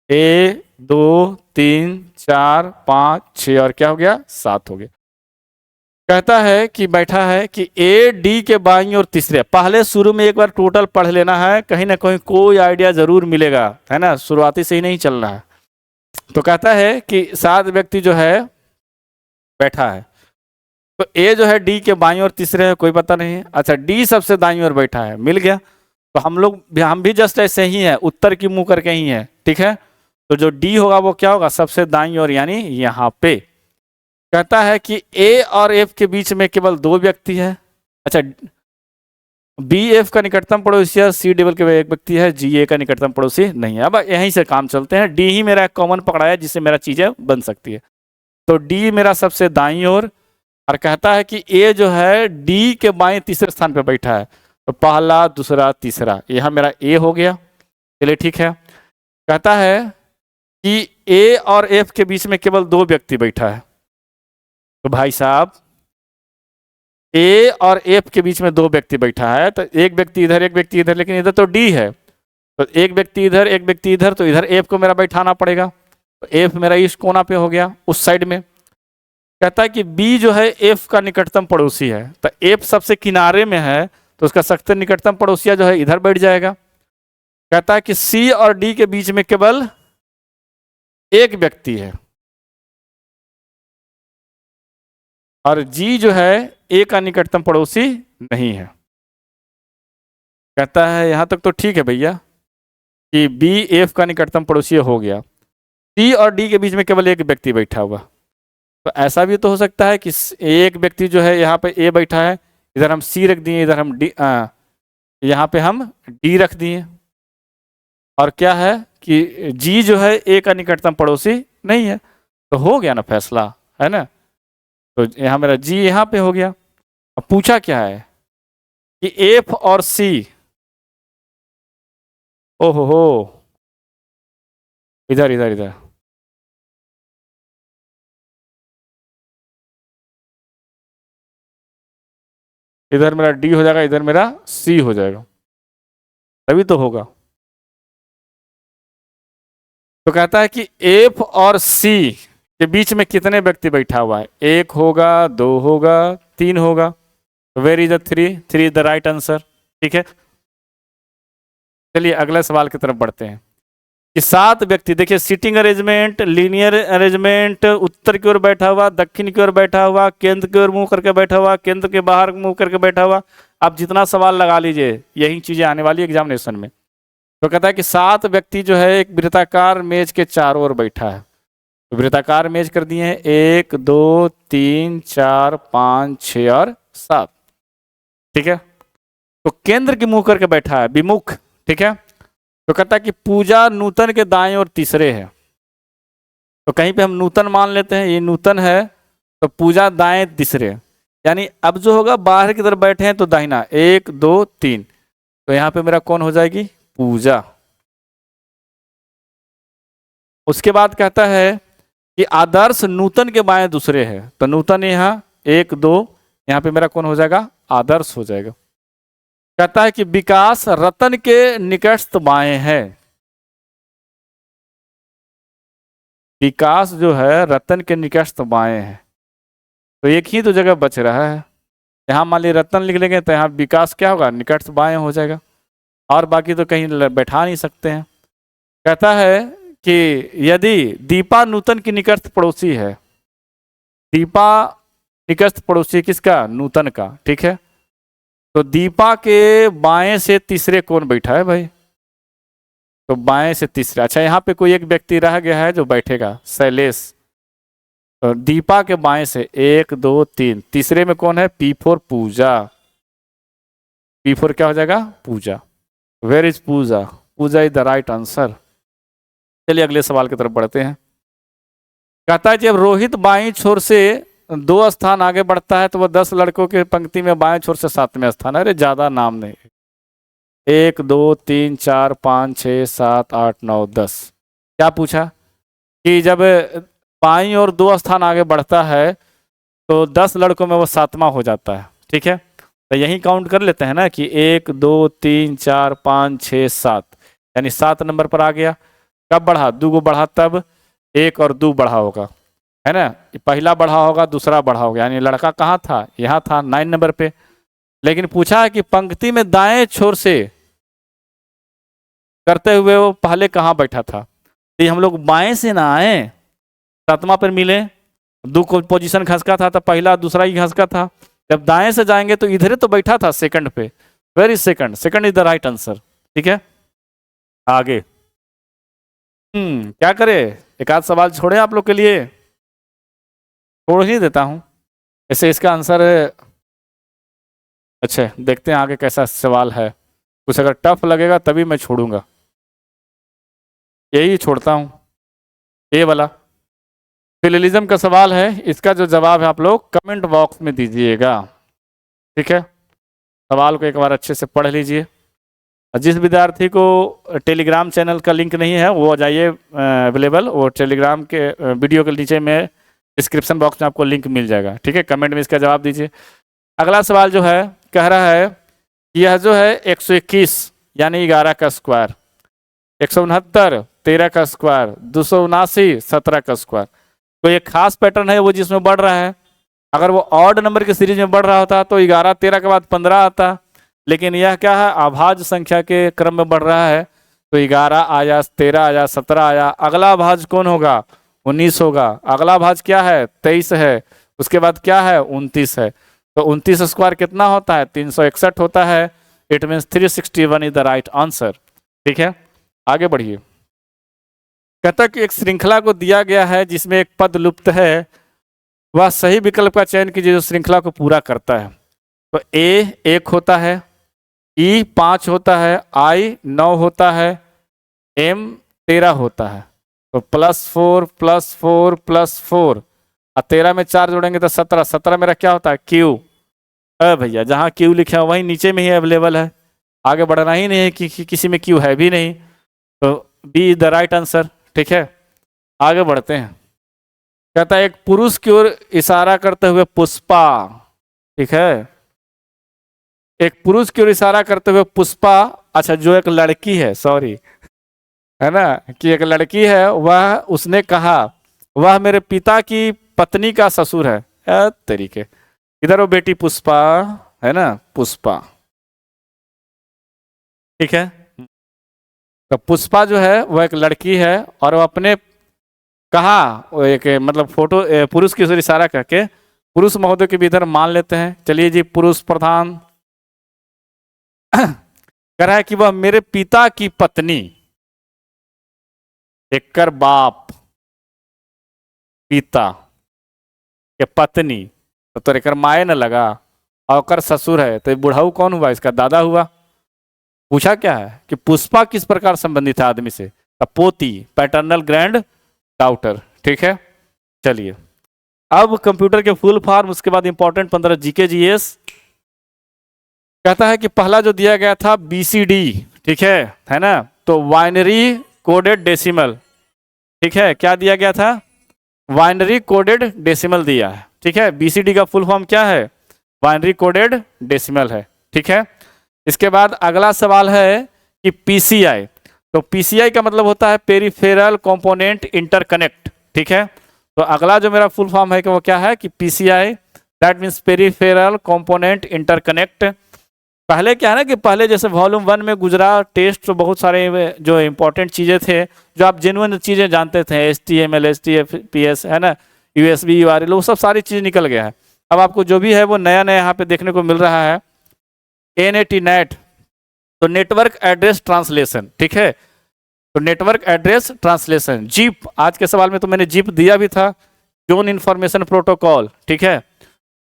1 2 3 4 5 6 और क्या हो गया, 7 हो गया। कहता है कि बैठा है कि ए डी के बाईं और तीसरे, पहले शुरू में एक बार टोटल पढ़ लेना है, कहीं ना कहीं कोई आइडिया जरूर मिलेगा, है ना, शुरुआती से ही नहीं चल रहा है। तो कहता है कि 7 व्यक्ति जो है बैठा है, तो ए जो है डी के बाईं और तीसरे है, कोई पता नहीं है। अच्छा डी सबसे दाईं ओर बैठा है, मिल गया। तो हम भी जस्ट ऐसे ही हैं, उत्तर की मुंह करके ही है, ठीक है। तो जो डी होगा वो क्या होगा, सबसे दाईं ओर, यानी यहाँ पे। कहता है कि ए और एफ के बीच में केवल 2 व्यक्ति है। अच्छा बी एफ का निकटतम पड़ोसी है, सी डबल के एक व्यक्ति है, जी ए का निकटतम पड़ोसी नहीं है। अब यहीं से काम चलते हैं। डी ही मेरा कॉमन पकड़ा है जिससे मेरा चीजें बन सकती है। तो डी मेरा सबसे दाईं ओर, और कहता है कि ए जो है डी के बाएं तीसरे स्थान पे बैठा है। तो पहला दूसरा तीसरा, यहां मेरा ए हो गया, चलिए ठीक है। कहता है कि ए और एफ के बीच में केवल 2 व्यक्ति बैठा है। तो भाई साहब ए और एफ के बीच में 2 व्यक्ति बैठा है, तो एक व्यक्ति इधर एक व्यक्ति इधर, लेकिन इधर तो डी है, तो एक व्यक्ति इधर एक व्यक्ति इधर, तो इधर एफ को मेरा बैठाना पड़ेगा। तो एफ मेरा इस कोना पे हो गया, उस साइड में। कहता है कि बी जो है एफ का निकटतम पड़ोसी है, तो एफ सबसे किनारे में है, तो उसका सबसे निकटतम पड़ोसिया जो है इधर बैठ जाएगा। कहता है कि सी और डी के बीच में केवल एक व्यक्ति है, और जी जो है ए का निकटतम पड़ोसी नहीं है। कहता है यहां तक तो ठीक है भैया कि बी एफ का निकटतम पड़ोसी हो गया, सी और डी के बीच में केवल एक व्यक्ति बैठा हुआ। तो ऐसा भी तो हो सकता है कि एक व्यक्ति जो है यहाँ पे ए बैठा है, इधर हम सी रख दिए, इधर हम डी, यहाँ पे हम डी रख दिए, और क्या है कि जी जो है ए का निकटतम पड़ोसी नहीं है। तो हो गया ना फैसला, है ना। तो यहाँ मेरा जी यहाँ पे हो गया। अब पूछा क्या है कि एफ और सी, ओहो हो, इधर इधर इधर, इधर मेरा डी हो जाएगा, इधर मेरा सी हो जाएगा, तभी तो होगा। तो कहता है कि एफ और सी के बीच में कितने व्यक्ति बैठा हुआ है, 1 होगा, 2 होगा, 3 होगा। Where is the 3 is the right answer, ठीक है। चलिए अगले सवाल की तरफ बढ़ते हैं कि 7 व्यक्ति, देखिए सीटिंग अरेंजमेंट, लीनियर अरेंजमेंट, उत्तर की ओर बैठा हुआ, दक्षिण की ओर बैठा हुआ, केंद्र की ओर मुंह करके बैठा हुआ, केंद्र के बाहर मुंह करके बैठा हुआ। आप जितना सवाल लगा लीजिए, यही चीजें आने वाली एग्जामिनेशन में। तो कहता है कि 7 व्यक्ति जो है एक वृत्ताकार मेज के चारों ओर बैठा है। तो वृत्ताकार मेज कर दिए हैं, 1 2 3 4 5 6 और 7, ठीक है। तो केंद्र की मुंह करके बैठा है, विमुख, ठीक है। तो कहता है कि पूजा नूतन के दाएं और तीसरे है। तो कहीं पे हम नूतन मान लेते हैं, ये नूतन है, तो पूजा दाएं तीसरे, यानी अब जो होगा बाहर की तरफ बैठे हैं तो दाहिना, 1 2 3, तो यहाँ पे मेरा कौन हो जाएगी, पूजा। उसके बाद कहता है कि आदर्श नूतन के बाएं दूसरे है, तो नूतन यहाँ 1 2, यहाँ पे मेरा कौन हो जाएगा, आदर्श हो जाएगा। कहता है कि विकास रतन के निकटस्थ बाएं है। विकास जो है रतन के निकटस्थ बाएं है, तो एक ही तो जगह बच रहा है। यहाँ मान ली रतन लिख लेंगे तो यहाँ विकास क्या होगा, निकटस्थ बाएं हो जाएगा, और बाकी तो कहीं बैठा नहीं सकते हैं। कहता है कि यदि दीपा नूतन की निकटस्थ पड़ोसी है, दीपा निकटस्थ पड़ोसी किसका, नूतन का, ठीक है। तो दीपा के बाएं से तीसरे कौन बैठा है भाई, तो बाएं से तीसरा। अच्छा यहाँ पे कोई एक व्यक्ति रह गया है जो बैठेगा, शैलेश। तो दीपा के बाएं से 1 2 3, तीसरे में कौन है, P4 पूजा। P4 क्या हो जाएगा, Puja. Where is Puja, Puja is the right answer. चलिए अगले सवाल की तरफ बढ़ते हैं। कहता है जब रोहित बाईं छोर से 2 स्थान आगे बढ़ता है तो वह 10 लड़कों की पंक्ति में बाएं छोर से 7वें स्थान, अरे ज्यादा नाम नहीं, 1 2 3 4 5 6 7 8 9 10, क्या पूछा कि जब बाईं और 2 स्थान आगे बढ़ता है तो 10 लड़कों में वो 7वां हो जाता है। ठीक है, तो यही काउंट कर लेते हैं ना कि 1 2 3 4 5 6 7, यानी 7 नंबर पर आ गया। कब बढ़ा? 2 को बढ़ा तब 1 और 2 बढ़ा होगा, है ना। पहला बढ़ा होगा, दूसरा बढ़ा होगा, यानी लड़का कहाँ था? यहाँ था 9 नंबर पे। लेकिन पूछा है कि पंक्ति में दाएं छोर से करते हुए वो पहले कहाँ बैठा था? तो हम लोग बाएं से ना आए, 7वां पर मिले, 2 को पोजीशन खसका था तो पहला दूसरा ही खसका था। जब दाएं से जाएंगे तो इधर तो बैठा था सेकंड पे, very second, second is the right answer. ठीक है, आगे क्या करे, एक आध सवाल छोड़े आप लोग के लिए, छोड़ ही देता हूं। ऐसे इसका आंसर अच्छा देखते हैं आगे कैसा सवाल है। कुछ अगर टफ लगेगा तभी मैं छोड़ूंगा, यही छोड़ता हूं। ये वाला पैरेललिज्म का सवाल है, इसका जो जवाब है आप लोग कमेंट बॉक्स में दीजिएगा। ठीक है, सवाल को एक बार अच्छे से पढ़ लीजिए। जिस विद्यार्थी को टेलीग्राम चैनल का लिंक नहीं है वो जाइए अवेलेबल, वो टेलीग्राम के वीडियो के नीचे में डिस्क्रिप्शन बॉक्स में आपको लिंक मिल जाएगा। ठीक है, कमेंट में इसका जवाब दीजिए। अगला सवाल जो है कह रहा है यह जो है 121 यानी 11 का स्क्वायर, 169 13 का स्क्वायर, 279 17 का स्क्वायर, तो ये खास पैटर्न है वो जिसमें बढ़ रहा है। अगर वो ऑड नंबर की सीरीज में बढ़ रहा होता तो 11 13 के बाद 15 आता, लेकिन यह क्या है अभाज्य संख्या के क्रम में बढ़ रहा है। तो 11 आया, 13 आया, 17 आया, अगला भाज्य कौन होगा? 19 होगा। अगला भाज्य क्या है? 23 है। उसके बाद क्या है? 29 है। तो 29 स्क्वायर कितना होता है? 361 होता है। It means 361 is the right answer. ठीक है, आगे बढ़िए। कहता कि एक श्रृंखला को दिया गया है जिसमें एक पद लुप्त है, वह सही विकल्प का चयन कीजिए जो श्रृंखला को पूरा करता है। तो ए 1 होता है, ई 5 होता है, आई 9 होता है, एम 13 होता है। तो +4 +4 +4 और 13 में 4 जोड़ेंगे तो 17, 17 मेरा क्या होता है? क्यू। भैया जहाँ क्यू लिखा है वहीं नीचे में ही अवेलेबल है, आगे बढ़ना ही नहीं है कि किसी में क्यू है भी नहीं। तो B is the right answer. ठीक है, आगे बढ़ते हैं। कहता है एक पुरुष की ओर इशारा करते हुए पुष्पा, ठीक है, एक पुरुष की ओर इशारा करते हुए पुष्पा, अच्छा जो एक लड़की है, सॉरी, है ना, कि एक लड़की है, वह उसने कहा वह मेरे पिता की पत्नी का ससुर है। तरीके इधर वो बेटी पुष्पा है ना, पुष्पा। ठीक है, तो पुष्पा जो है वह एक लड़की है और वो अपने कहा वो एक मतलब फोटो पुरुष की ओर इशारा करके पुरुष महोदय के भी इधर मान लेते हैं। चलिए जी, पुरुष प्रधान कह रहा है कि वह मेरे पिता की पत्नी, एक कर बाप, पिता के पत्नी, तो एक माए न लगा, और कर ससुर है तो बुढ़ाऊ कौन हुआ? इसका दादा हुआ। पूछा क्या है कि पुष्पा किस प्रकार संबंधित है आदमी से? पोती, पैटर्नल ग्रैंड डाउटर। ठीक है, चलिए अब कंप्यूटर के फुल फॉर्म, उसके बाद इंपॉर्टेंट 15 जीके जीएस। कहता है कि पहला जो दिया गया था बीसीडी, ठीक है ना, तो बाइनरी कोडेड डेसिमल। ठीक है, क्या दिया गया था? बाइनरी कोडेड डेसिमल दिया है। ठीक है, बीसीडी का फुल फॉर्म क्या है? बाइनरी कोडेड डेसिमल है। ठीक है, इसके बाद अगला सवाल है कि पीसीआई, तो पीसीआई का मतलब होता है पेरिफेरल कंपोनेंट इंटरकनेक्ट। ठीक है, तो अगला जो मेरा फुल फॉर्म है कि वो क्या है कि PCI, that means peripheral component interconnect. पहले क्या है ना कि पहले जैसे वॉल्यूम 1 में गुजरा टेस्ट, तो बहुत सारे जो इंपॉर्टेंट चीज़ें थे जो आप जेन्युइन चीज़ें जानते थे, HTML HTTPS है ना, USB URL, वो सब सारी चीज़ निकल गया है। अब आपको जो भी है वो नया नया यहाँ पे देखने को मिल रहा है। NAT, तो नेटवर्क एड्रेस ट्रांसलेशन। ठीक है, तो नेटवर्क एड्रेस ट्रांसलेशन। जीप, आज के सवाल में तो मैंने जीप दिया भी था, जोन इंफॉर्मेशन प्रोटोकॉल। ठीक है,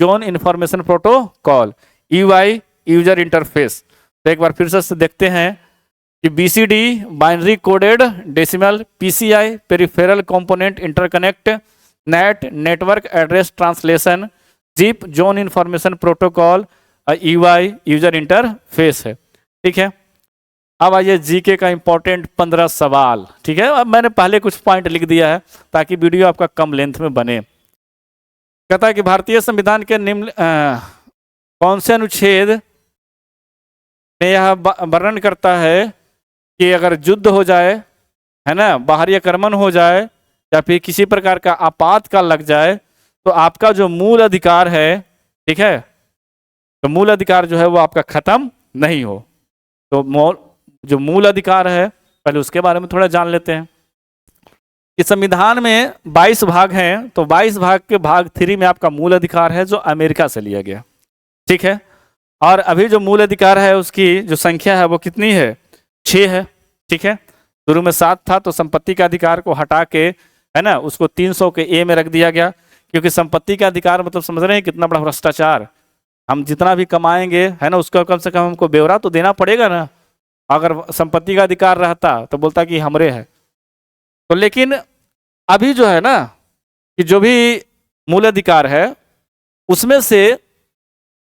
zone information protocol. EUI, user interface. तो एक बार फिर से देखते हैं कि BCD binary coded decimal, PCI peripheral component interconnect, NAT network address translation, jeep zone information protocol, EUI user interface है। ठीक है, अब आइए जीके का इंपॉर्टेंट 15 सवाल। ठीक है, अब मैंने पहले कुछ पॉइंट लिख दिया है ताकि वीडियो आपका कम लेंथ में बने। कहता है कि भारतीय संविधान के निम्न कौन से अनुच्छेद में यह वर्णन करता है कि अगर युद्ध हो जाए, है ना, बाहरी आक्रमण हो जाए या फिर किसी प्रकार का आपातकाल लग जाए तो आपका जो मूल अधिकार है, ठीक है, तो मूल अधिकार जो है वो आपका खत्म नहीं हो। तो जो मूल अधिकार है पहले उसके बारे में थोड़ा जान लेते हैं। कि संविधान में 22 भाग हैं, तो 22 भाग के भाग 3 में आपका मूल अधिकार है जो अमेरिका से लिया गया। ठीक है, और अभी जो मूल अधिकार है उसकी जो संख्या है वो कितनी है? 6 है। ठीक है, शुरू में 7 था तो संपत्ति का अधिकार को हटा के, है ना, उसको 300 के ए में रख दिया गया, क्योंकि संपत्ति का अधिकार मतलब समझ रहे हैं कितना बड़ा भ्रष्टाचार। हम जितना भी कमाएंगे, है ना, उसका कम से कम हमको ब्यौरा तो देना पड़ेगा ना। अगर संपत्ति का अधिकार रहता तो बोलता कि हमरे है। तो लेकिन अभी जो है ना कि जो भी मूल अधिकार है उसमें से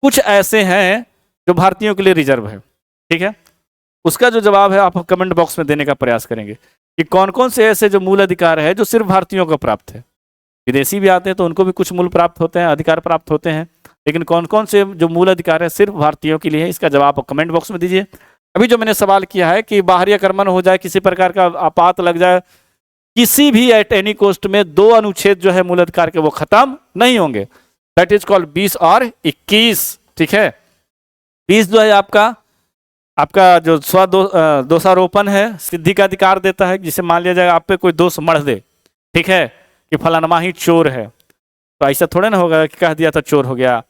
कुछ ऐसे हैं जो भारतीयों के लिए रिजर्व है। ठीक है, उसका जो जवाब है आप कमेंट बॉक्स में देने का प्रयास करेंगे कि कौन कौन से ऐसे जो मूल अधिकार है जो सिर्फ भारतीयों को प्राप्त है। विदेशी भी आते हैं तो उनको भी कुछ मूल प्राप्त होते हैं, अधिकार प्राप्त होते हैं, लेकिन कौन कौन से जो मूल अधिकार है सिर्फ भारतीयों के लिए है, इसका जवाब आप कमेंट बॉक्स में दीजिए। अभी जो मैंने सवाल किया है कि बाहरी आक्रमण हो जाए, किसी प्रकार का आपात लग जाए, किसी भी एट एनी कोस्ट में 2 अनुच्छेद जो है मूल अधिकार के वो खत्म नहीं होंगे। दैट इज कॉल्ड 20 और 21। ठीक है, 20 जो है आपका जो दोषारोपण है, सिद्धि का अधिकार देता है, जिसे मान लिया जाए आप पे कोई दोष मढ़ दे, ठीक है, कि फलानमा ही चोर है, तो ऐसा थोड़ा ना होगा कि कह दिया था चोर हो गया।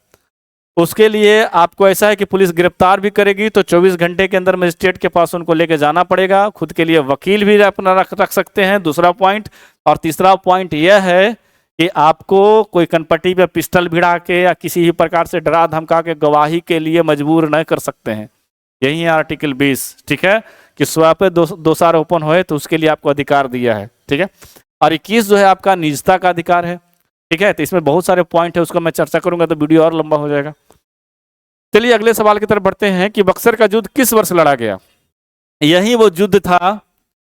उसके लिए आपको ऐसा है कि पुलिस गिरफ्तार भी करेगी तो 24 घंटे के अंदर मजिस्ट्रेट के पास उनको लेके जाना पड़ेगा। खुद के लिए वकील भी अपना रख सकते हैं, दूसरा पॉइंट। और तीसरा पॉइंट यह है कि आपको कोई कनपट्टी पे पिस्टल भिड़ा के या किसी भी प्रकार से डरा धमका के गवाही के लिए मजबूर न कर सकते हैं। यही है आर्टिकल 20। ठीक है, कि स्व पे दोषारोपण होए तो उसके लिए आपको अधिकार दिया है। ठीक है, और 21 जो है आपका निजता का अधिकार है। ठीक है, तो इसमें बहुत सारे पॉइंट है, उसको मैं चर्चा करूंगा तो वीडियो और लंबा हो जाएगा। चलिए अगले सवाल की तरफ बढ़ते हैं कि बक्सर का युद्ध किस वर्ष लड़ा गया? यही वो युद्ध था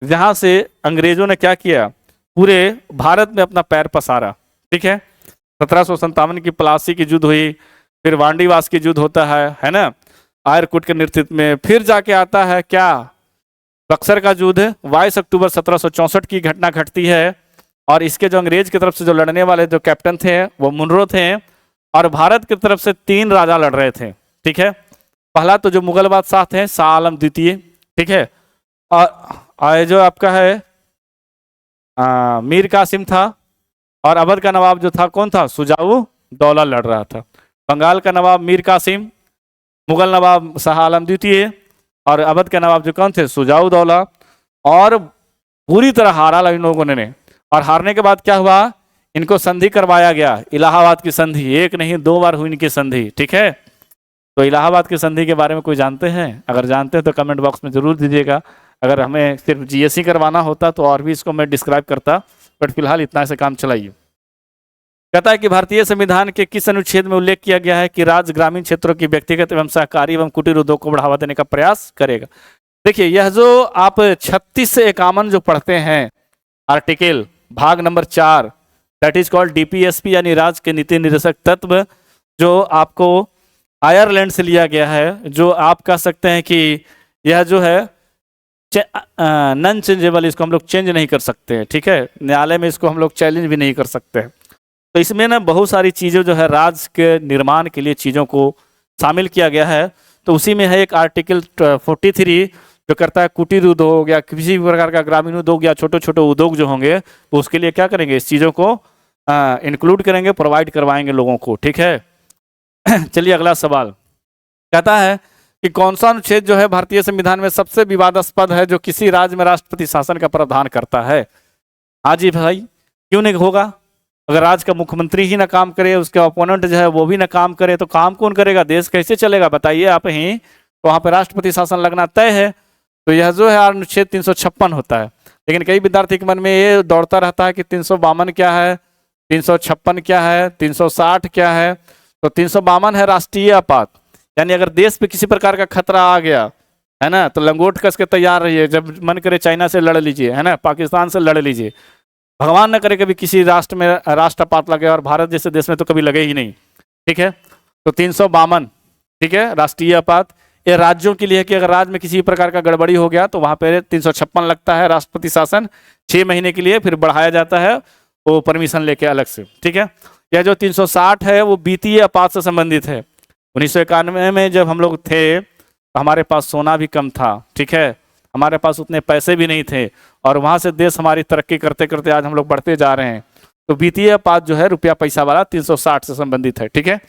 जहां से अंग्रेजों ने क्या किया, पूरे भारत में अपना पैर पसारा। ठीक है, 1757 की प्लासी की युद्ध हुई, फिर वांडीवास की युद्ध होता है ना, आयरकुट के नेतृत्व में। फिर जाके आता है क्या, बक्सर का युद्ध। 22 अक्टूबर 1764 की घटना घटती है, और इसके जो अंग्रेज की तरफ से जो लड़ने वाले जो कैप्टन थे वो मुनरो थे, और भारत की तरफ से 3 राजा लड़ रहे थे। ठीक है, पहला तो जो मुगल बादशाह थे शाह आलम द्वितीय। ठीक है, और जो आपका है मीर कासिम था, और अवध का नवाब जो था कौन था, सुजाऊ दौला लड़ रहा था। बंगाल का नवाब मीर कासिम, मुगल नवाब शाह आलम द्वितीय, और अवध के नवाब जो कौन थे, सुजाऊ दौला। और पूरी तरह हारा इन लोगों ने। और हारने के बाद क्या हुआ, इनको संधि करवाया गया, इलाहाबाद की संधि। 1 नहीं 2 बार हुई इनकी संधि। ठीक है, तो इलाहाबाद की संधि के बारे में कोई जानते हैं? अगर जानते हैं तो कमेंट बॉक्स में जरूर दीजिएगा। अगर हमें सिर्फ जीएससी करवाना होता तो और भी इसको मैं डिस्क्राइब करता, बट फिलहाल इतना से काम चलाइए। कहता है कि भारतीय संविधान के किस अनुच्छेद में उल्लेख किया गया है कि राज्य ग्रामीण क्षेत्रों की व्यक्तिगत एवं सहकारी एवं कुटीर उद्योग को बढ़ावा देने का प्रयास करेगा? देखिए, यह जो आप 36 से 51 जो पढ़ते हैं आर्टिकल भाग number 4, that is called DPSP यानी राज्य के नीति निर्देशक तत्व, जो आपको आयरलैंड से लिया गया है, जो आप कह सकते हैं कि यह जो है नॉन चेंजेबल, इसको हम लोग चेंज नहीं कर सकते हैं। ठीक है, न्यायालय में इसको हम लोग चैलेंज भी नहीं कर सकते हैं। तो इसमें ना बहुत सारी चीज़ें जो है राज्य के निर्माण के लिए चीज़ों को शामिल किया गया है। तो उसी में है एक आर्टिकल 43 जो करता है कुटीर उद्योग या किसी भी प्रकार का ग्रामीण उद्योग या छोटे छोटे उद्योग जो होंगे वो उसके लिए क्या करेंगे, इस चीज़ों को इंक्लूड करेंगे, प्रोवाइड करवाएंगे लोगों को। ठीक है, चलिए अगला सवाल कहता है कि कौन सा अनुच्छेद जो है भारतीय संविधान में सबसे विवादास्पद है जो किसी राज्य में राष्ट्रपति शासन का प्रावधान करता है? हाँ जी भाई, क्यों नहीं होगा? अगर राज्य का मुख्यमंत्री ही ना काम करे, उसके ओपोनेंट जो है वो भी ना काम करे, तो काम कौन करेगा, देश कैसे चलेगा बताइए आप ही। तो वहाँ पे राष्ट्रपति शासन लगना तय है। तो यह जो है अनुच्छेद 356 होता है। लेकिन कई विद्यार्थी के मन में ये दौड़ता रहता है कि 352 क्या है, 356 क्या है, 360 क्या है। तो 352 है राष्ट्रीय आपात, यानी अगर देश पे किसी प्रकार का खतरा आ गया है ना। तो लंगोट कस के तैयार रहिए, जब मन करे चाइना से लड़ लीजिए, है ना, पाकिस्तान से लड़ लीजिए। भगवान न करे कभी किसी राष्ट्र में राष्ट्रपात लगे, और भारत जैसे देश में तो कभी लगे ही नहीं, ठीक है। तो 352, ठीक है, राष्ट्रीय आपात ये राज्यों के लिए है कि अगर राज्य में किसी प्रकार का गड़बड़ी हो गया तो वहां पे 356 लगता है राष्ट्रपति शासन 6 महीने के लिए, फिर बढ़ाया जाता है वो परमिशन लेके अलग से, ठीक है। यह जो 360 है वो वित्तीय आपात से संबंधित है। 1991 में जब हम लोग थे तो हमारे पास सोना भी कम था, ठीक है, हमारे पास उतने पैसे भी नहीं थे, और वहां से देश हमारी तरक्की करते करते आज हम लोग बढ़ते जा रहे हैं। तो वित्तीय आपात जो है रुपया पैसा वाला 360 से संबंधित है, ठीक है।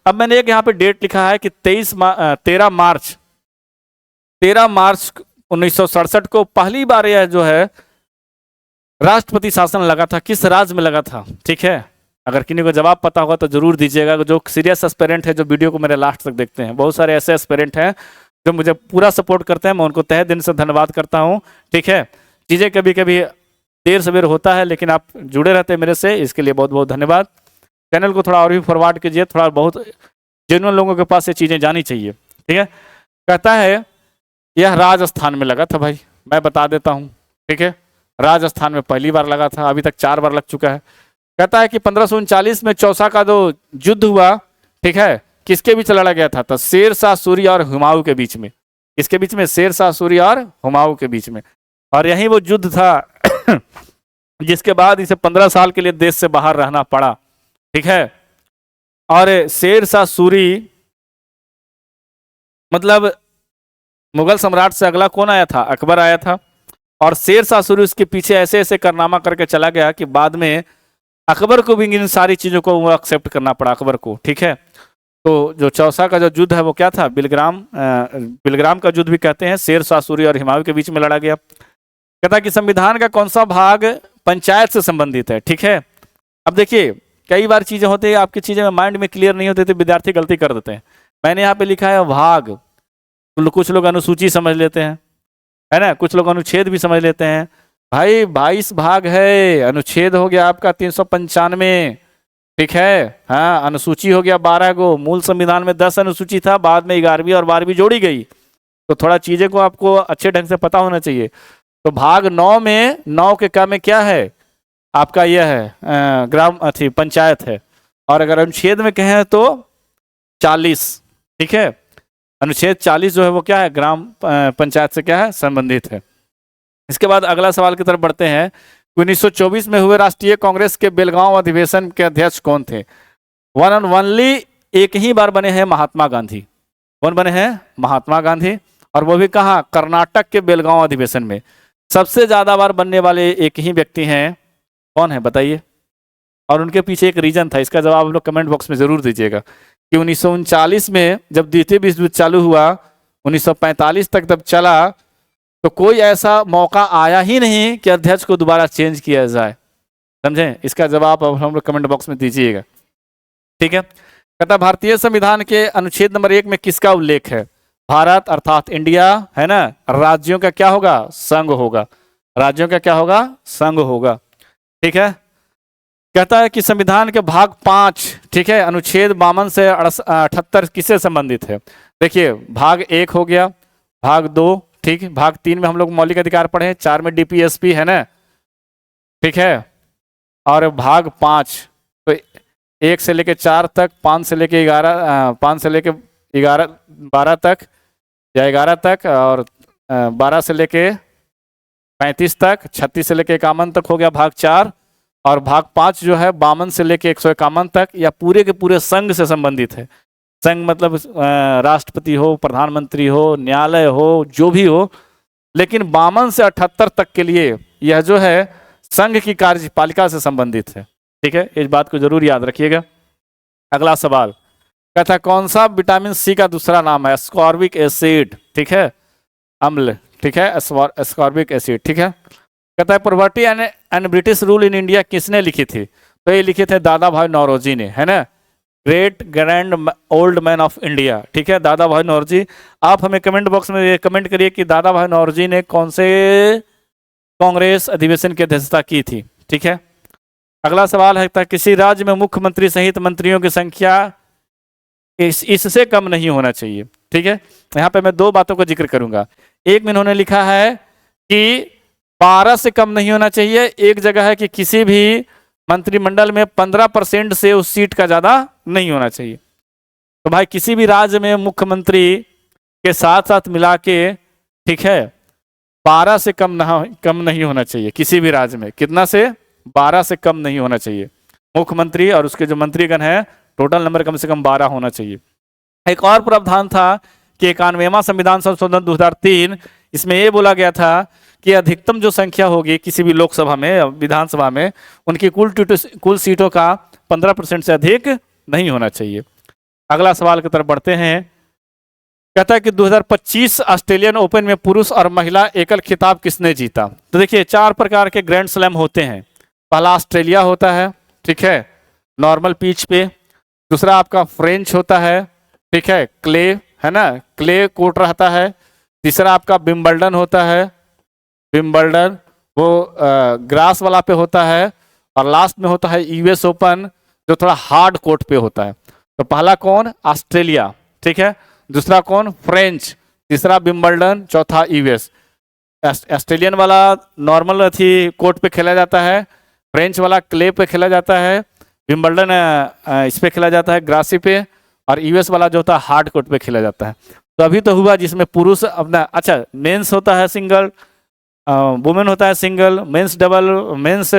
अब मैंने एक यहाँ पे डेट लिखा है कि 13 मार्च 1967 को पहली बार यह जो है राष्ट्रपति शासन लगा था। किस राज्य में लगा था, ठीक है। अगर किसी को जवाब पता होगा तो जरूर दीजिएगा। जो सीरियस एस्पिरेंट है जो वीडियो को मेरे लास्ट तक देखते हैं, बहुत सारे ऐसे एस्पिरेंट हैं जो मुझे पूरा सपोर्ट करते हैं, मैं उनको तहे दिल से धन्यवाद करता हूँ, ठीक है। चीज़ें कभी कभी देर सवेर होता है, लेकिन आप जुड़े रहते हैं मेरे से, इसके लिए बहुत बहुत धन्यवाद। चैनल को थोड़ा और भी फॉरवर्ड कीजिए, थोड़ा बहुत जेन्युइन लोगों के पास ये चीज़ें जानी चाहिए, ठीक है। कहता है यह राजस्थान में लगा था भाई, मैं बता देता हूँ, ठीक है। राजस्थान में पहली बार लगा था, अभी तक 4 बार लग चुका है। कहता है कि 1539 में चौसा का जो युद्ध हुआ, ठीक है, किसके बीच लड़ा गया था? तो शेर शाह सूरी और हुमायूं के बीच में। किसके बीच में? शेर शाह सूरी और हुमायूं के बीच में। और यही वो युद्ध था जिसके बाद इसे 15 साल के लिए देश से बाहर रहना पड़ा, ठीक है। और शेर शाह सूरी मतलब मुगल सम्राट से अगला कौन आया था? अकबर आया था। और शेर शाह सूरी उसके पीछे ऐसे ऐसे कारनामा करके चला गया कि बाद में अकबर को भी इन सारी चीजों को वो एक्सेप्ट करना पड़ा अकबर को, ठीक है। तो जो चौसा का जो युद्ध है वो क्या था? बिलग्राम का युद्ध भी कहते हैं। शेर शाह सूरी और हुमायूं के बीच में लड़ा गया। कहता है कि संविधान का कौन सा भाग पंचायत से संबंधित है, ठीक है। अब देखिए कई बार चीजें होती है, आपकी चीजें में माइंड में क्लियर नहीं होती तो विद्यार्थी गलती कर देते हैं। मैंने यहाँ पे लिखा है भाग, तो कुछ लोग अनुसूची समझ लेते हैं, है ना, कुछ लोग अनुच्छेद भी समझ लेते हैं। भाई 22 भाग है, अनुच्छेद हो गया आपका 395, ठीक है। हाँ, अनुसूची हो गया 12 गो। मूल संविधान में 10 अनुसूची था, बाद में 11वीं और 12वीं जोड़ी गई। तो थोड़ा चीजें को आपको अच्छे ढंग से पता होना चाहिए। तो भाग 9 में 9 के का में क्या है आपका? यह है ग्राम पंचायत है। और अगर अनुच्छेद में कहें तो 40, ठीक है। अनुच्छेद 40 जो है वो क्या है? ग्राम पंचायत से क्या है? संबंधित है। इसके बाद अगला सवाल की तरफ बढ़ते हैं। 1924 में हुए राष्ट्रीय कांग्रेस के बेलगांव अधिवेशन के अध्यक्ष कौन थे? वन एंड ओनली एक ही बार बने हैं महात्मा गांधी। कौन बने हैं? महात्मा गांधी। और वो भी कहाँ? कर्नाटक के बेलगांव अधिवेशन में। सबसे ज्यादा बार बनने वाले एक ही व्यक्ति हैं, कौन है बताइए? और उनके पीछे एक रीजन था, इसका जवाब आप लोग कमेंट बॉक्स में जरूर दीजिएगा। कि 1939 में जब द्वितीय विश्व युद्ध चालू हुआ, 1945 तक जब चला, तो कोई ऐसा मौका आया ही नहीं कि अध्यक्ष को दोबारा चेंज किया जाए। समझे? इसका जवाब अब हम लोग कमेंट बॉक्स में दीजिएगा, ठीक है। कहता भारतीय संविधान के अनुच्छेद नंबर 1 में किसका उल्लेख है? भारत अर्थात इंडिया, है ना। राज्यों का क्या होगा? संघ होगा। राज्यों का क्या होगा? संघ होगा, ठीक है। कहता है कि संविधान के भाग 5, ठीक है, अनुच्छेद 52 से 78 किससे संबंधित है? देखिए भाग 1 हो गया, भाग 2, ठीक है, भाग 3 में हम लोग मौलिक अधिकार पढ़े, 4 में डीपीएसपी, है ना, ठीक है। और भाग 5 तो 1 से लेके 4 तक, 5 से लेके 11, 5 से लेके 11 12 तक या 11 तक, और 12 से लेके 35 तक, 36 से लेके 51 तक हो गया भाग 4। और भाग 5 जो है 52 से लेके 151 तक, या पूरे के पूरे संघ से संबंधित है। संघ मतलब राष्ट्रपति हो, प्रधानमंत्री हो, न्यायालय हो, जो भी हो, लेकिन 52 से 78 तक के लिए यह जो है संघ की कार्यपालिका से संबंधित है, ठीक है। इस बात को जरूर याद रखिएगा। अगला सवाल कहता है कौन सा विटामिन सी का दूसरा नाम है? एस्कॉर्बिक एसिड, ठीक है, अम्ल, ठीक है, एस्कॉर्बिक एसिड, ठीक है। कहता है property and British rule in India किसने लिखी थी? तो ये लिखे थे दादा भाई नौरोजी ने, है ना, great grand old man of India, ठीक है, दादा भाई नौरोजी। आप हमें कमेंट बॉक्स में कमेंट करिए कि दादा भाई नौरोजी ने कौन से कांग्रेस अधिवेशन की अध्यक्षता की थी, ठीक है। अगला सवाल है किसी राज्य में मुख्यमंत्री सहित मंत्रियों की संख्या इससे कम नहीं होना चाहिए। ठीक है, यहाँ पे मैं दो बातों का जिक्र करूंगा। एक में इन्होंने लिखा है कि 12 से कम नहीं होना चाहिए, एक जगह है कि किसी भी मंत्रिमंडल में 15% से उस सीट का ज्यादा नहीं होना चाहिए। तो भाई किसी भी राज्य में मुख्यमंत्री के साथ साथ मिला के, ठीक है, 12 से कम नहीं होना चाहिए किसी भी राज्य में। कितना से? 12 से कम नहीं होना चाहिए मुख्यमंत्री, और उसके जो मंत्रीगण हैं टोटल नंबर कम से कम 12 होना चाहिए। एक और प्रावधान था कि 91वां संविधान संशोधन 2003, इसमें ये बोला गया था कि अधिकतम जो संख्या होगी किसी भी लोकसभा में, विधानसभा में, उनकी कुल सीटों का 15% से अधिक नहीं होना चाहिए। अगला सवाल की तरफ बढ़ते हैं। कहता है कि 2025 ऑस्ट्रेलियन ओपन में पुरुष और महिला एकल खिताब किसने जीता? तो देखिए 4 प्रकार के ग्रैंड स्लैम होते हैं। पहला ऑस्ट्रेलिया होता है, ठीक है, नॉर्मल पिच पे। दूसरा आपका फ्रेंच होता है, ठीक है, क्ले, है ना, क्ले कोर्ट रहता है। तीसरा आपका विंबलडन होता है, विंबलडन वो ग्रास वाला पे होता है। और लास्ट में होता है यूएस ओपन, जो थोड़ा हार्ड कोर्ट पे होता है। तो पहला कौन? ऑस्ट्रेलिया, ठीक है। दूसरा कौन? फ्रेंच। तीसरा विंबलडन, चौथा यूएस। ऑस्ट्रेलियन वाला नॉर्मल थी कोर्ट पे खेला जाता है, फ्रेंच वाला क्ले पे खेला जाता है, विंबलडन इस पे खेला जाता है ग्रासी पे, और यूएस वाला जो होता है हार्ड कोर्ट पे खेला जाता है। तो अभी तो हुआ जिसमें पुरुष अपना, अच्छा, मेंस होता है सिंगल, वुमेन होता है single, men's double, men's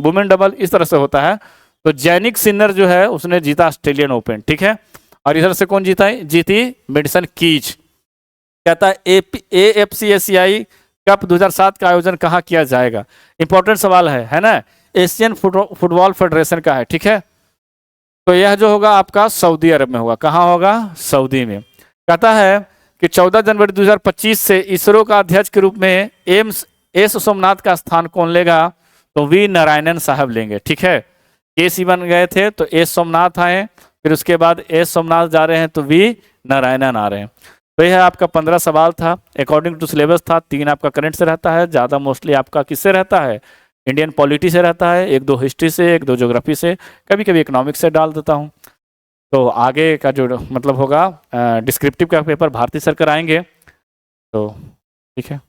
women double, इस तरह से होता है। तो जैनिक सिन्नर जो है उसने जीता ऑस्ट्रेलियन ओपन, ठीक है। और इधर से कौन जीता है? जीती मेडिसन कीज। कहता है AFC एशियाई कप 2007 का आयोजन कहाँ किया जाएगा? इंपॉर्टेंट सवाल है ना। एशियन फुटबॉल फेडरेशन का है, ठीक है। तो यह जो होगा आपका सऊदी अरब में होगा। कहाँ होगा? सऊदी में। कहता है कि 14 जनवरी 2025 से इसरो का अध्यक्ष के रूप में एस सोमनाथ का स्थान कौन लेगा? तो वी नारायणन साहब लेंगे, ठीक है। के सिवन गए थे तो एस सोमनाथ आए, फिर उसके बाद एस सोमनाथ जा रहे हैं तो वी नारायणन आ रहे हैं। तो यह आपका 15 सवाल था, अकॉर्डिंग टू सिलेबस था। 3 आपका करंट से रहता है, ज़्यादा मोस्टली आपका किससे रहता है? इंडियन पॉलिटी से रहता है, 1-2 हिस्ट्री से, 1-2 ज्योग्राफी से, कभी कभी इकोनॉमिक्स से डाल देता हूँ। तो आगे का जो मतलब होगा डिस्क्रिप्टिव का पेपर भारती सर कराएंगे, तो ठीक है।